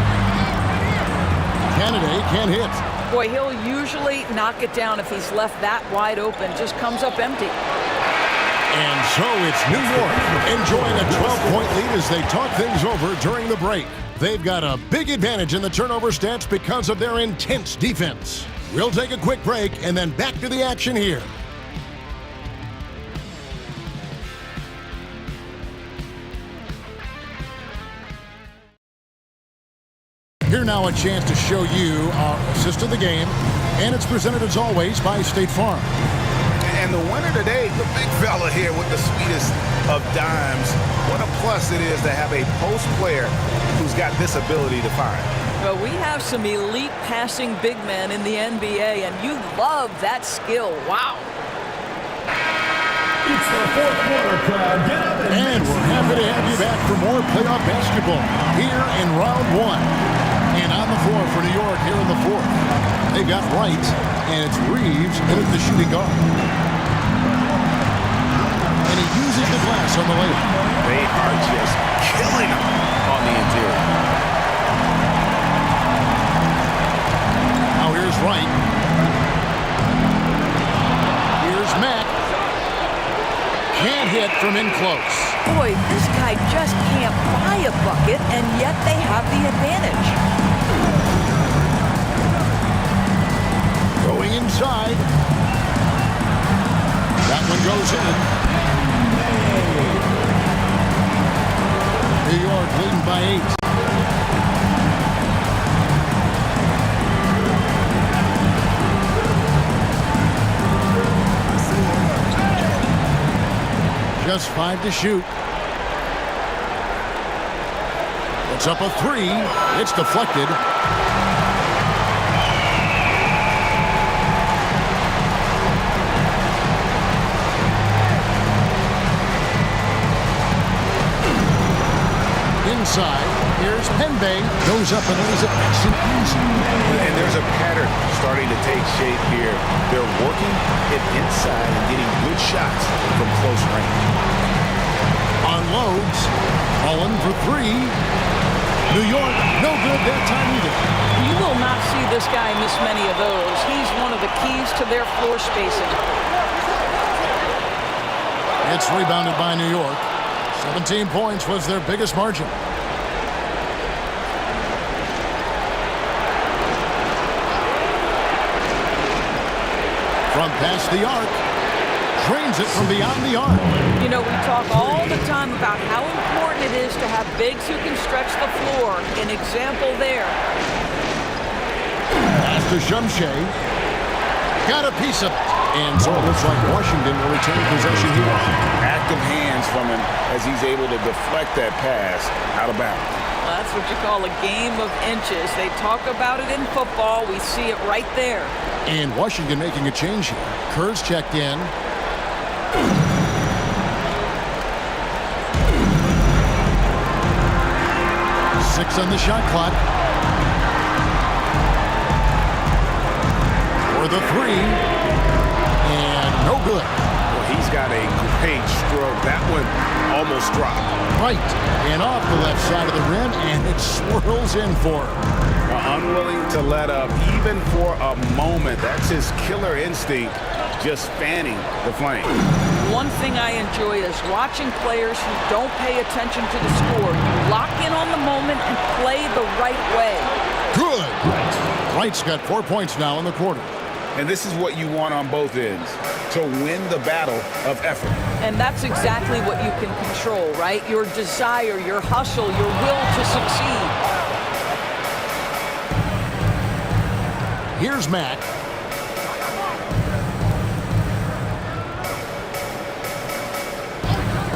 Kennedy can't hit. Boy, he'll usually knock it down if he's left that wide open. Just comes up empty. And so it's New York enjoying a 12-point lead as they talk things over during the break. They've got a big advantage in the turnover stats because of their intense defense. We'll take a quick break and then back to the action here. Here now a chance to show you our assist of the game, and it's presented as always by State Farm. And the winner today, the big fella here with the sweetest of dimes. What a plus it is to have a post player who's got this ability to find. Well, we have some elite passing big men in the NBA, and you love that skill. Wow. It's the fourth quarter, crowd. Get up And we're happy to have you back for more playoff basketball here in round 1. And on the floor for New York here in the fourth. They've got Wright, and it's Reeves in at the shooting guard. And he uses the glass on the layup. They are just killing him on the interior. Now here's Wright. Here's Mack. Can't hit from in close. Boy, this guy just can't buy a bucket, and yet they have the advantage. Going inside. That one goes in. New York leading by 8. Just 5 to shoot. It's up a 3. It's deflected. Inside, here's Henbe. Goes up and lays it nice and easy. And there's a pattern starting to take shape here. They're working it inside and getting good shots from close range. Unloads. Mullen for 3. New York, no good that time either. This guy missed many of those. He's one of the keys to their floor spacing. It's rebounded by New York. 17 points was their biggest margin. From past the arc. Drains it from beyond the arc. You know, we talk all the time about how important it is to have bigs who can stretch the floor. An example there. Pass to Shumshay. Got a piece of it. And so it looks like Washington will retain possession here. Active hands from him as he's able to deflect that pass out of bounds. Well, that's what you call a game of inches. They talk about it in football. We see it right there. And Washington making a change here. Kerr's checked in. Six on the shot clock. For the three. And no good. Well, he's got a great stroke. That one almost dropped. Right. And off the left side of the rim, and it swirls in for him. Unwilling to let up even for a moment. That's his killer instinct, just fanning the flame. One thing I enjoy is watching players who don't pay attention to the score. You lock in on the moment and play the right way. Good. Wright's got 4 points now in the quarter. And this is what you want on both ends, to win the battle of effort. And that's exactly what you can control, right? Your desire, your hustle, your will to succeed. Here's Matt.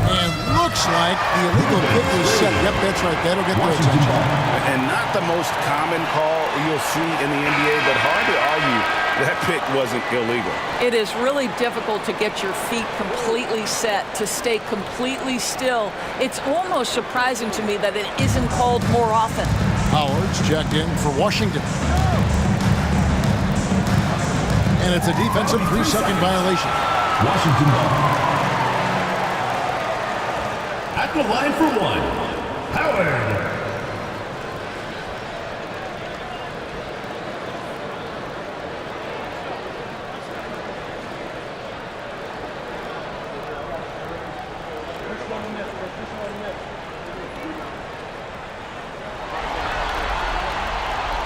And looks like the illegal kick is set. Yep, that's right. That'll get their attention. And not the most common call you'll see in the NBA, but hard to argue that pick wasn't illegal. It is really difficult to get your feet completely set, to stay completely still. It's almost surprising to me that it isn't called more often. Howard's checked in for Washington. And it's a defensive 3-second violation. Washington ball. At the line for one, Howard.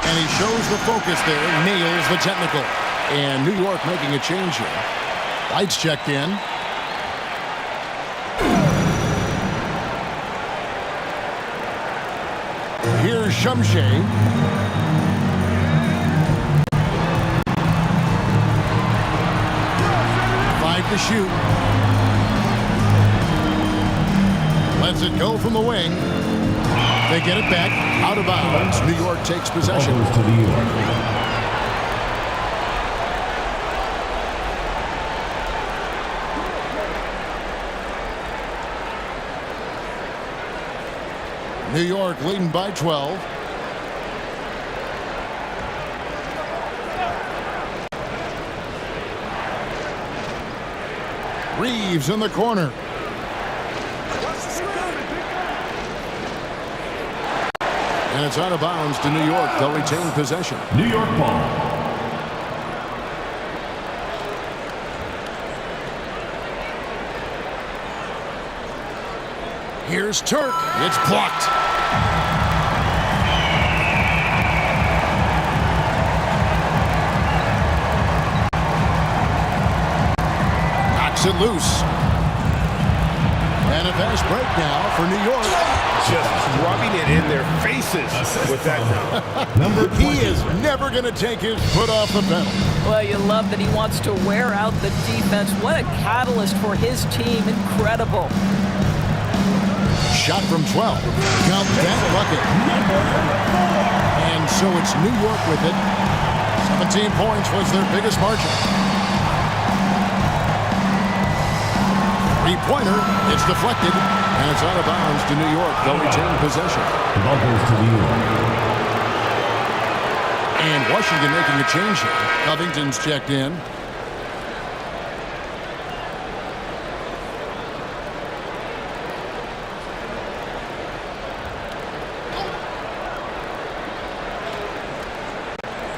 And he shows the focus there, nails the technical. And New York making a change here. Lights checked in. Here's Shumshay. Five to shoot. Lets it go from the wing. They get it back out of bounds. New York takes possession. To New York. New York leading by 12. Reeves in the corner. And it's out of bounds to New York. They'll retain possession. New York ball. Here's Turk. It's blocked. Knocks it loose. And a fast break now for New York. Just rubbing it in their faces with that. He is never going to take his foot off the pedal. Well, you love that he wants to wear out the defense. What a catalyst for his team. Incredible. Shot from 12. Count that bucket. And so it's New York with it. 17 points was their biggest margin. Three-pointer. It's deflected. And it's out of bounds to New York. They'll retain possession. The ball goes to New York. And Washington making a change here. Covington's checked in.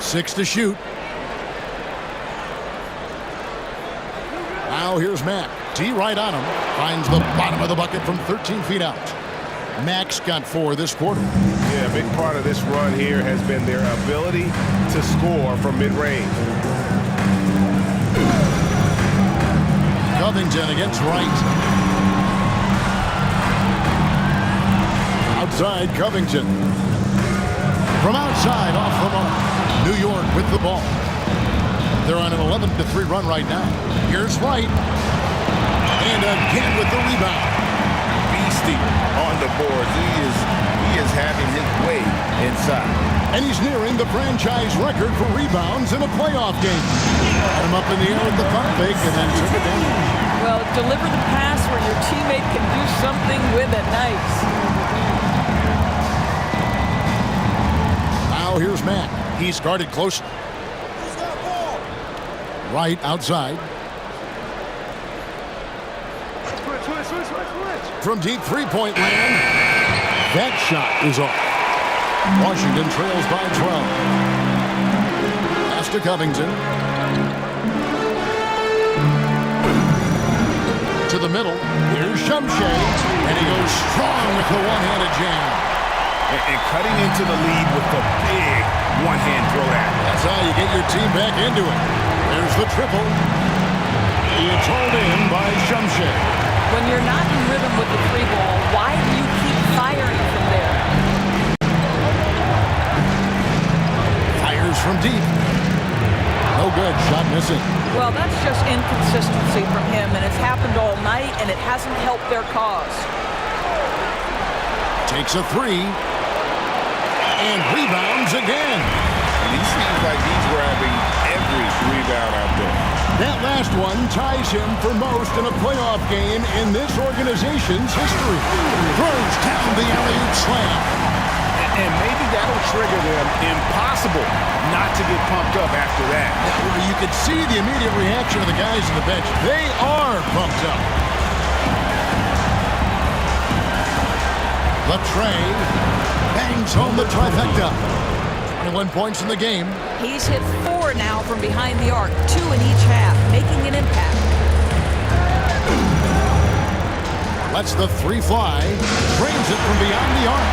6 to shoot. Now here's Mack. T right on him. Finds the bottom of the bucket from 13 feet out. Mack's got 4 this quarter. Yeah, a big part of this run here has been their ability to score from mid-range. Covington against Wright. Outside Covington. From outside off the mark. New York with the ball. They're on an 11-3 run right now. Here's Wright. And again with the rebound. Beastie on the boards. He is having his way inside. And he's nearing the franchise record for rebounds in a playoff game. Got him up in the air with the pump fake and then took it down. Well, deliver the pass where your teammate can do something with it. Nice. Now here's Matt. He's guarded closely. Right outside. From deep three-point land. That shot is off. Washington trails by 12. Pass to Covington. To the middle. Here's Shumshay. And he goes strong with the one-handed jam. And cutting into the lead with the big one-hand throw down. That's how you get your team back into it. There's the triple. It's hauled in by Shumshay. When you're not in rhythm with the 3-ball, why do you keep firing from there? Fires from deep. No good. Shot missing. Well, that's just inconsistency from him, and it's happened all night, and it hasn't helped their cause. Takes a 3. And rebounds again. And he seems like he's grabbing every rebound out there. That last one ties him for most in a playoff game in this organization's history. Throws down the alley-oop slam. And maybe that'll trigger them. Impossible not to get pumped up after that. You could see the immediate reaction of the guys on the bench. They are pumped up. Latrey bangs home the trifecta. 21 points in the game. He's hit 4 now from behind the arc, 2 in each half, making an impact. Lets the 3 fly. Frames it from beyond the arc.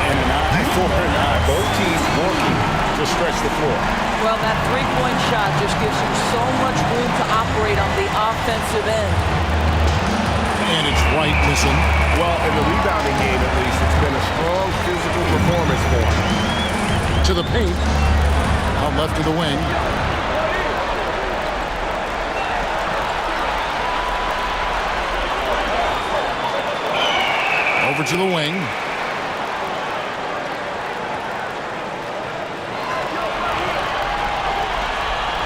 And an eye for an eye. Both teams working to stretch the floor. Well, that 3-point shot just gives you so much room to operate on the offensive end. And it's Wright missing. Well, in the rebounding game, at least, it's been a strong physical performance for him. To the paint. Out left to the wing. Over to the wing.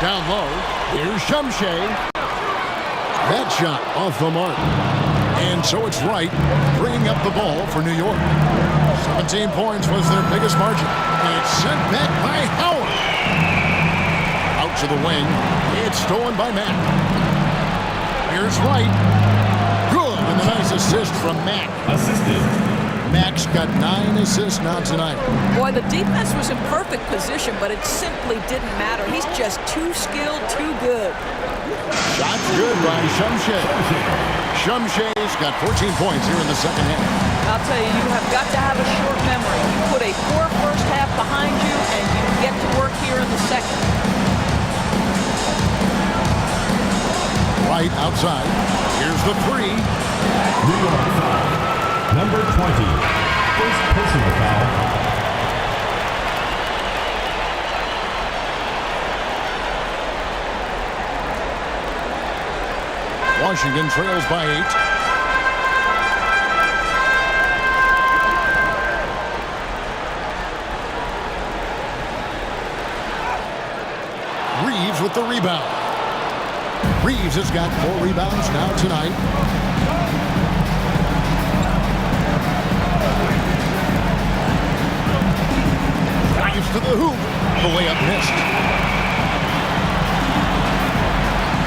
Down low. Here's Shumshay. That shot off the mark. And so it's Wright bringing up the ball for New York. 17 points was their biggest margin. And it's sent back by Howard. Out to the wing. It's stolen by Mack. Here's Wright. Good. And a nice assist from Mack. Assisted. Mack's got 9 assists now tonight. Boy, the defense was in perfect position, but it simply didn't matter. He's just too skilled, too good. Shot good by Shumshay. Shumshay's got 14 points here in the second half. I'll tell you, you have got to have a short memory. You put a poor first half behind you, and you get to work here in the second. Right outside. Here's the 3. New York foul. Number 20. First personal foul. Washington trails by 8. Reeves with the rebound. Reeves has got 4 rebounds now tonight. Drives to the hoop. The layup missed.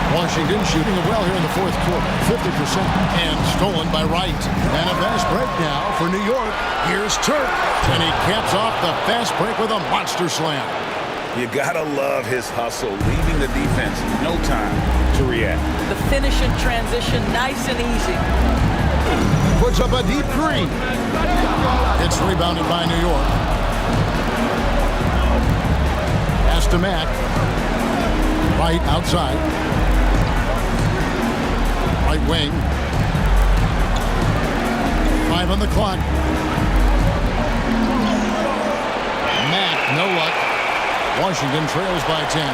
Washington shooting it well here in the fourth quarter, 50%. And stolen by Wright. And a fast break now for New York. Here's Turk. And he caps off the fast break with a monster slam. You gotta love his hustle, leaving the defense no time to react. The finish in transition, nice and easy. Puts up a deep three. It's rebounded by New York. Pass to Mack. Right outside. Right wing. 5 on the clock. Mack, no luck. Washington trails by 10.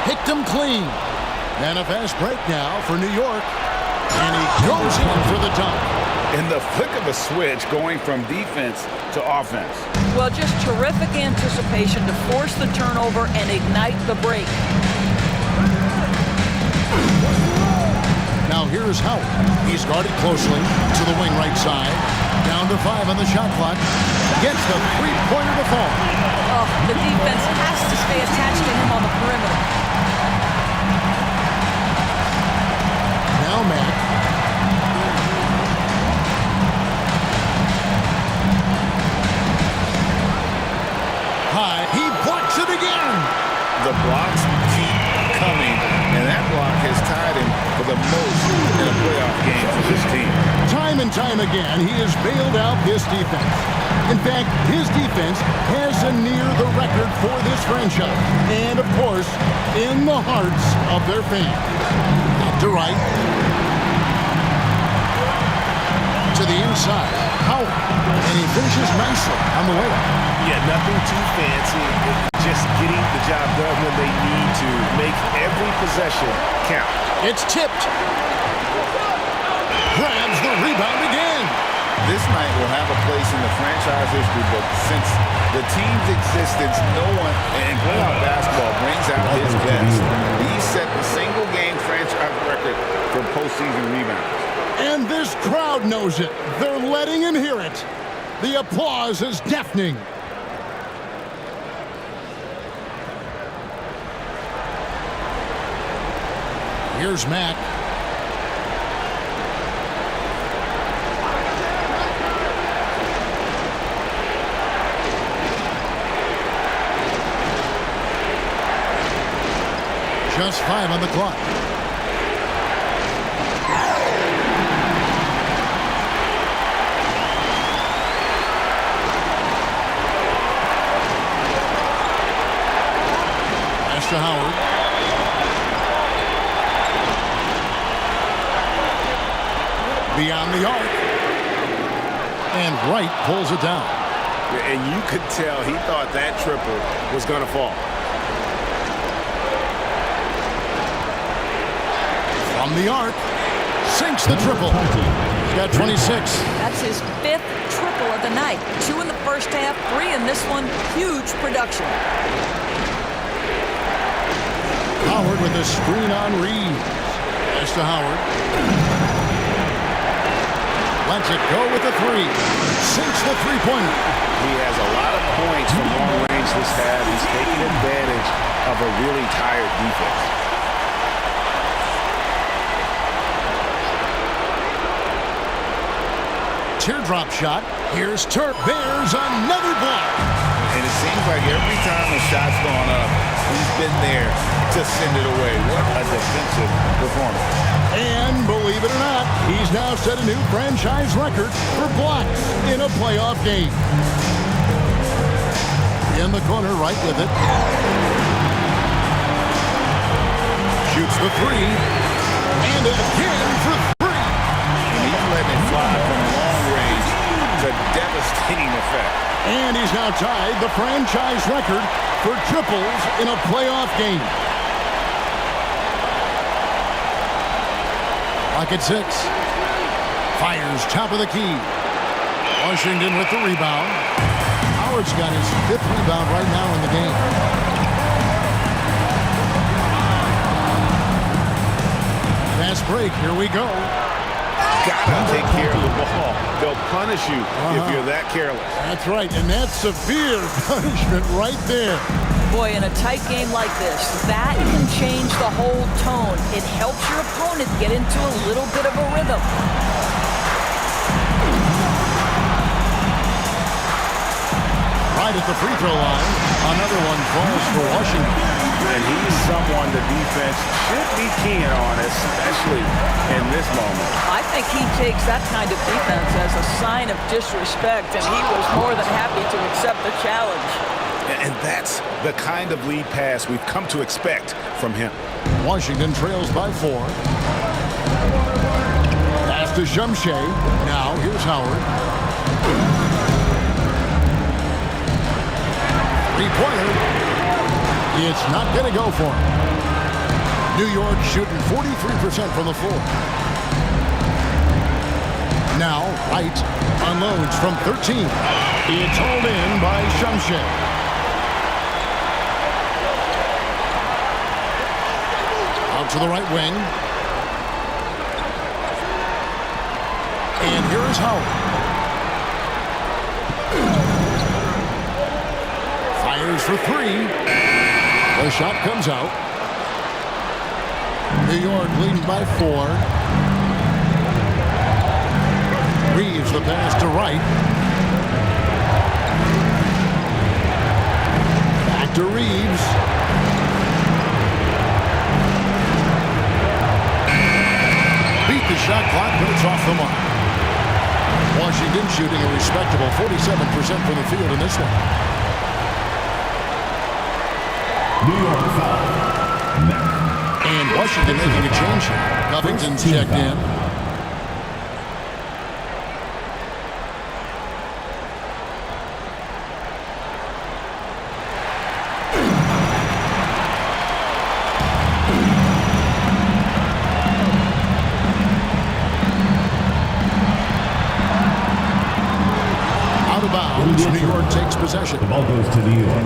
Picked him clean. And a fast break now for New York. And he goes in for the dunk. In the flick of a switch, going from defense to offense. Well, just terrific anticipation to force the turnover and ignite the break. Now here's Howard. He's guarded closely to the wing right side. Down to 5 on the shot clock. Gets the three-pointer to fall. Oh, the defense has to stay attached to him on the perimeter. Now Mack. High. He blocks it again. The blocks keep coming, and that block has tied him for the most in a playoff game for this team. Time and time again, he has bailed out this defense. In fact, his defense has near the record for this franchise. And, of course, in the hearts of their fans. Out to right. To the inside. Howard. And he finishes nicely on the way. Yeah, nothing too fancy. Just getting the job done when they need to. Make every possession count. It's tipped. Grabs the rebound again. This night will have a place in the franchise history book since the team's existence, no one in playoff basketball brings out his best. He set the single-game franchise record for postseason rebounds. And this crowd knows it. They're letting him hear it. The applause is deafening. Here's Mack. Just 5 on the clock. Pass to Howard. Beyond the arc. And Wright pulls it down. And you could tell he thought that triple was going to fall. From the arc. Sinks the triple. He's got 26. That's his 5th triple of the night. 2 in the first half, 3 in this one. Huge production. Howard with a screen on Reeves. Pass to Howard. Lets it go with the 3. Sinks the three-pointer. He has a lot of points from long range this half. He's taking advantage of a really tired defense. Teardrop shot. Here's Turk. There's another block. And it seems like every time a shot's gone up, he's been there to send it away. What a defensive performance. And believe it or not, he's now set a new franchise record for blocks in a playoff game. In the corner, right with it. Shoots the 3. And again for 3. And he's letting it fly from long range to devastating effect. And he's now tied the franchise record for triples in a playoff game. Clock at 6. Fires top of the key. Washington with the rebound. Howard's got his 5th rebound right now in the game. Fast break. Here we go. Gotta take care of the ball. They'll punish you if you're that careless. That's right, and that's severe punishment right there. Boy, in a tight game like this, that can change the whole tone. It helps your opponent get into a little bit of a rhythm. Right at the free throw line. Another one falls for Washington. And he's someone the defense should be keen on, especially in this moment. I think he takes that kind of defense as a sign of disrespect, and he was more than happy to accept the challenge. And that's the kind of lead pass we've come to expect from him. Washington trails by 4. Pass to Shumshay. Now here's Howard. Three-pointer. It's not going to go for him. New York shooting 43% from the floor. Now Wright unloads from 13. It's hauled in by Shumshay. Out to the right wing. And here is Howard. Fires for 3. The shot comes out. New York leading by 4. Reeves the pass to Wright. Back to Reeves. Beat the shot clock, but it's off the mark. Washington shooting a respectable 47% from the field in this one. New York foul. And Washington making a change here. Covington's checked in. Out of bounds, New York takes possession. The ball goes to New York.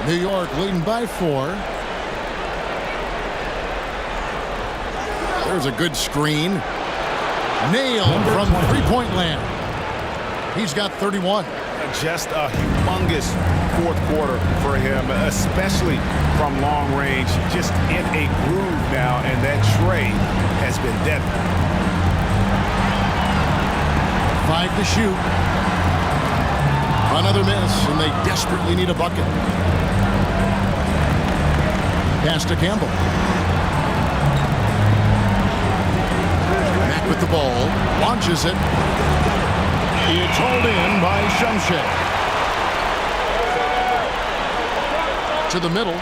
New York leading by 4. There's a good screen. Nailed from three-point land. He's got 31. Just a humongous fourth quarter for him, especially from long range. Just in a groove now, and that tray has been deadly. 5 to shoot. Another miss, and they desperately need a bucket. Pass to Campbell. Mack with the ball. Launches it. It's hauled in by Shumshay. To the middle.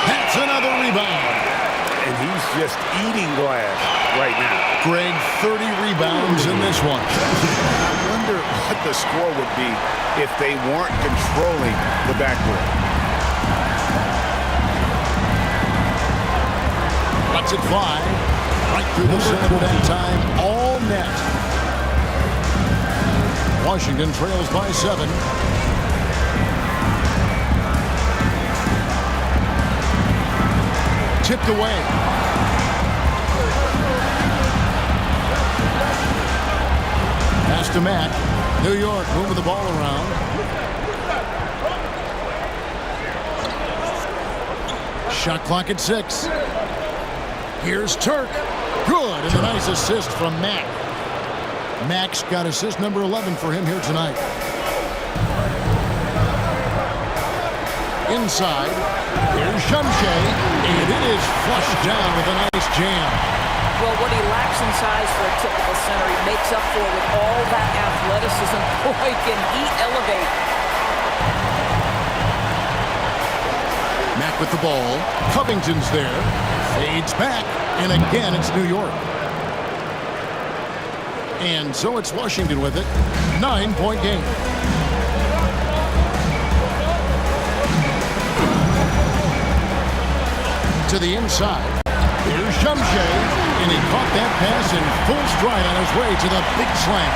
That's another rebound. And he's just eating glass right now. Greg, 30 rebounds in this one. I wonder what the score would be if they weren't controlling the backboard. Lets it fly. Right through the center that time. All net. Washington trails by 7. Tipped away. Pass to Matt. New York moving the ball around. Shot clock at 6. Here's Turk. Good, and a nice assist from Mack. Mack's got assist number 11 for him here tonight. Inside, here's Shumshay, and it is flushed down with a nice jam. Well, what he lacks in size for a typical center, he makes up for with all that athleticism. Boy, can he elevate. Mack with the ball. Covington's there. Fades back, and again it's New York. And so it's Washington with it. 9-point game. To the inside. Here's Shumshay, and he caught that pass in full stride on his way to the big slam.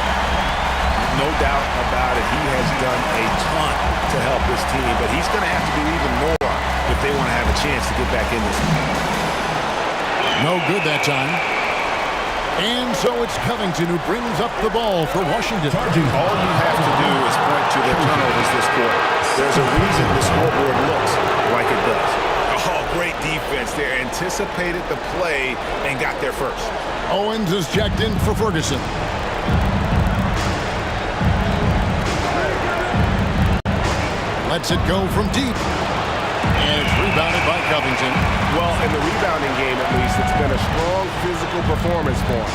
No doubt about it. He has done a ton to help this team, but he's going to have to do even more if they want to have a chance to get back in this one. No good that time. And so it's Covington who brings up the ball for Washington. All you have to do is point to the turnovers this quarter. There's a reason the scoreboard looks like it does. Oh, great defense there. Anticipated the play and got there first. Owens is checked in for Ferguson. Lets it go from deep. And it's rebounded by Covington. Well, in the rebounding game, at least, it's been a strong physical performance for him.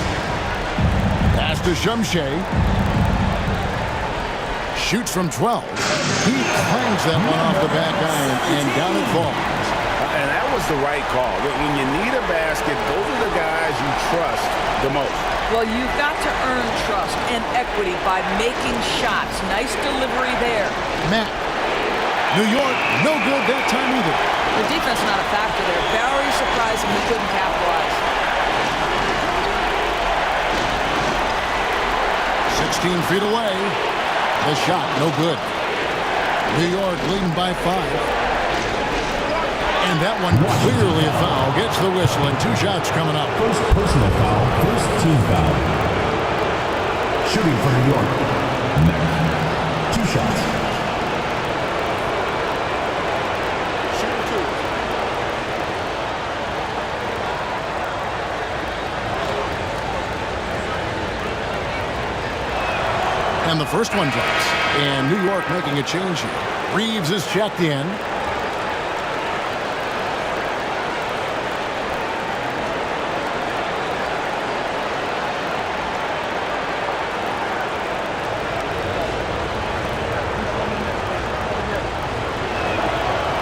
Pass to Shumshay. Shoots from 12. He clangs that one off the back iron, and down it falls. And that was the right call. When you need a basket, those are the guys you trust the most. Well, you've got to earn trust and equity by making shots. Nice delivery there. Matt. New York, no good that time either. The defense not a factor there. Very surprising he couldn't capitalize. 16 feet away. The shot, no good. New York leading by 5. And that one clearly a foul. Gets the whistle, and 2 shots coming up. First personal foul, first team foul. Shooting for New York. Matt. 2 shots. And the first one drops. And New York making a change here. Reeves is checked in.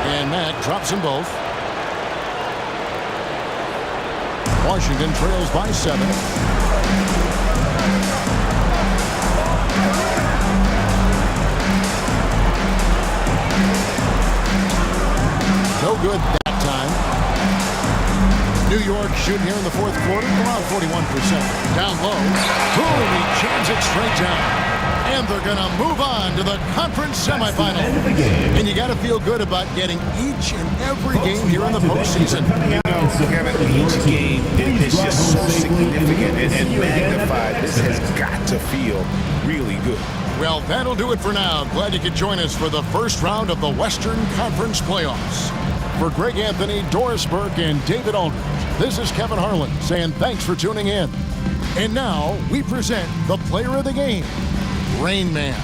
And Matt drops them both. Washington trails by 7. No good that time. New York shooting here in the 4th quarter, around 41%. Down low. Boom, he jams it straight down. And they're going to move on to the conference semifinal. And you got to feel good about getting each and every game here in the postseason. You know, Kevin, each game is just so significant and magnified. This has got to feel really good. Well, that'll do it for now. Glad you could join us for the first round of the Western Conference playoffs. For Greg Anthony, Doris Burke, and David Aldridge, this is Kevin Harlan saying thanks for tuning in. And now we present the player of the game, Rain Man.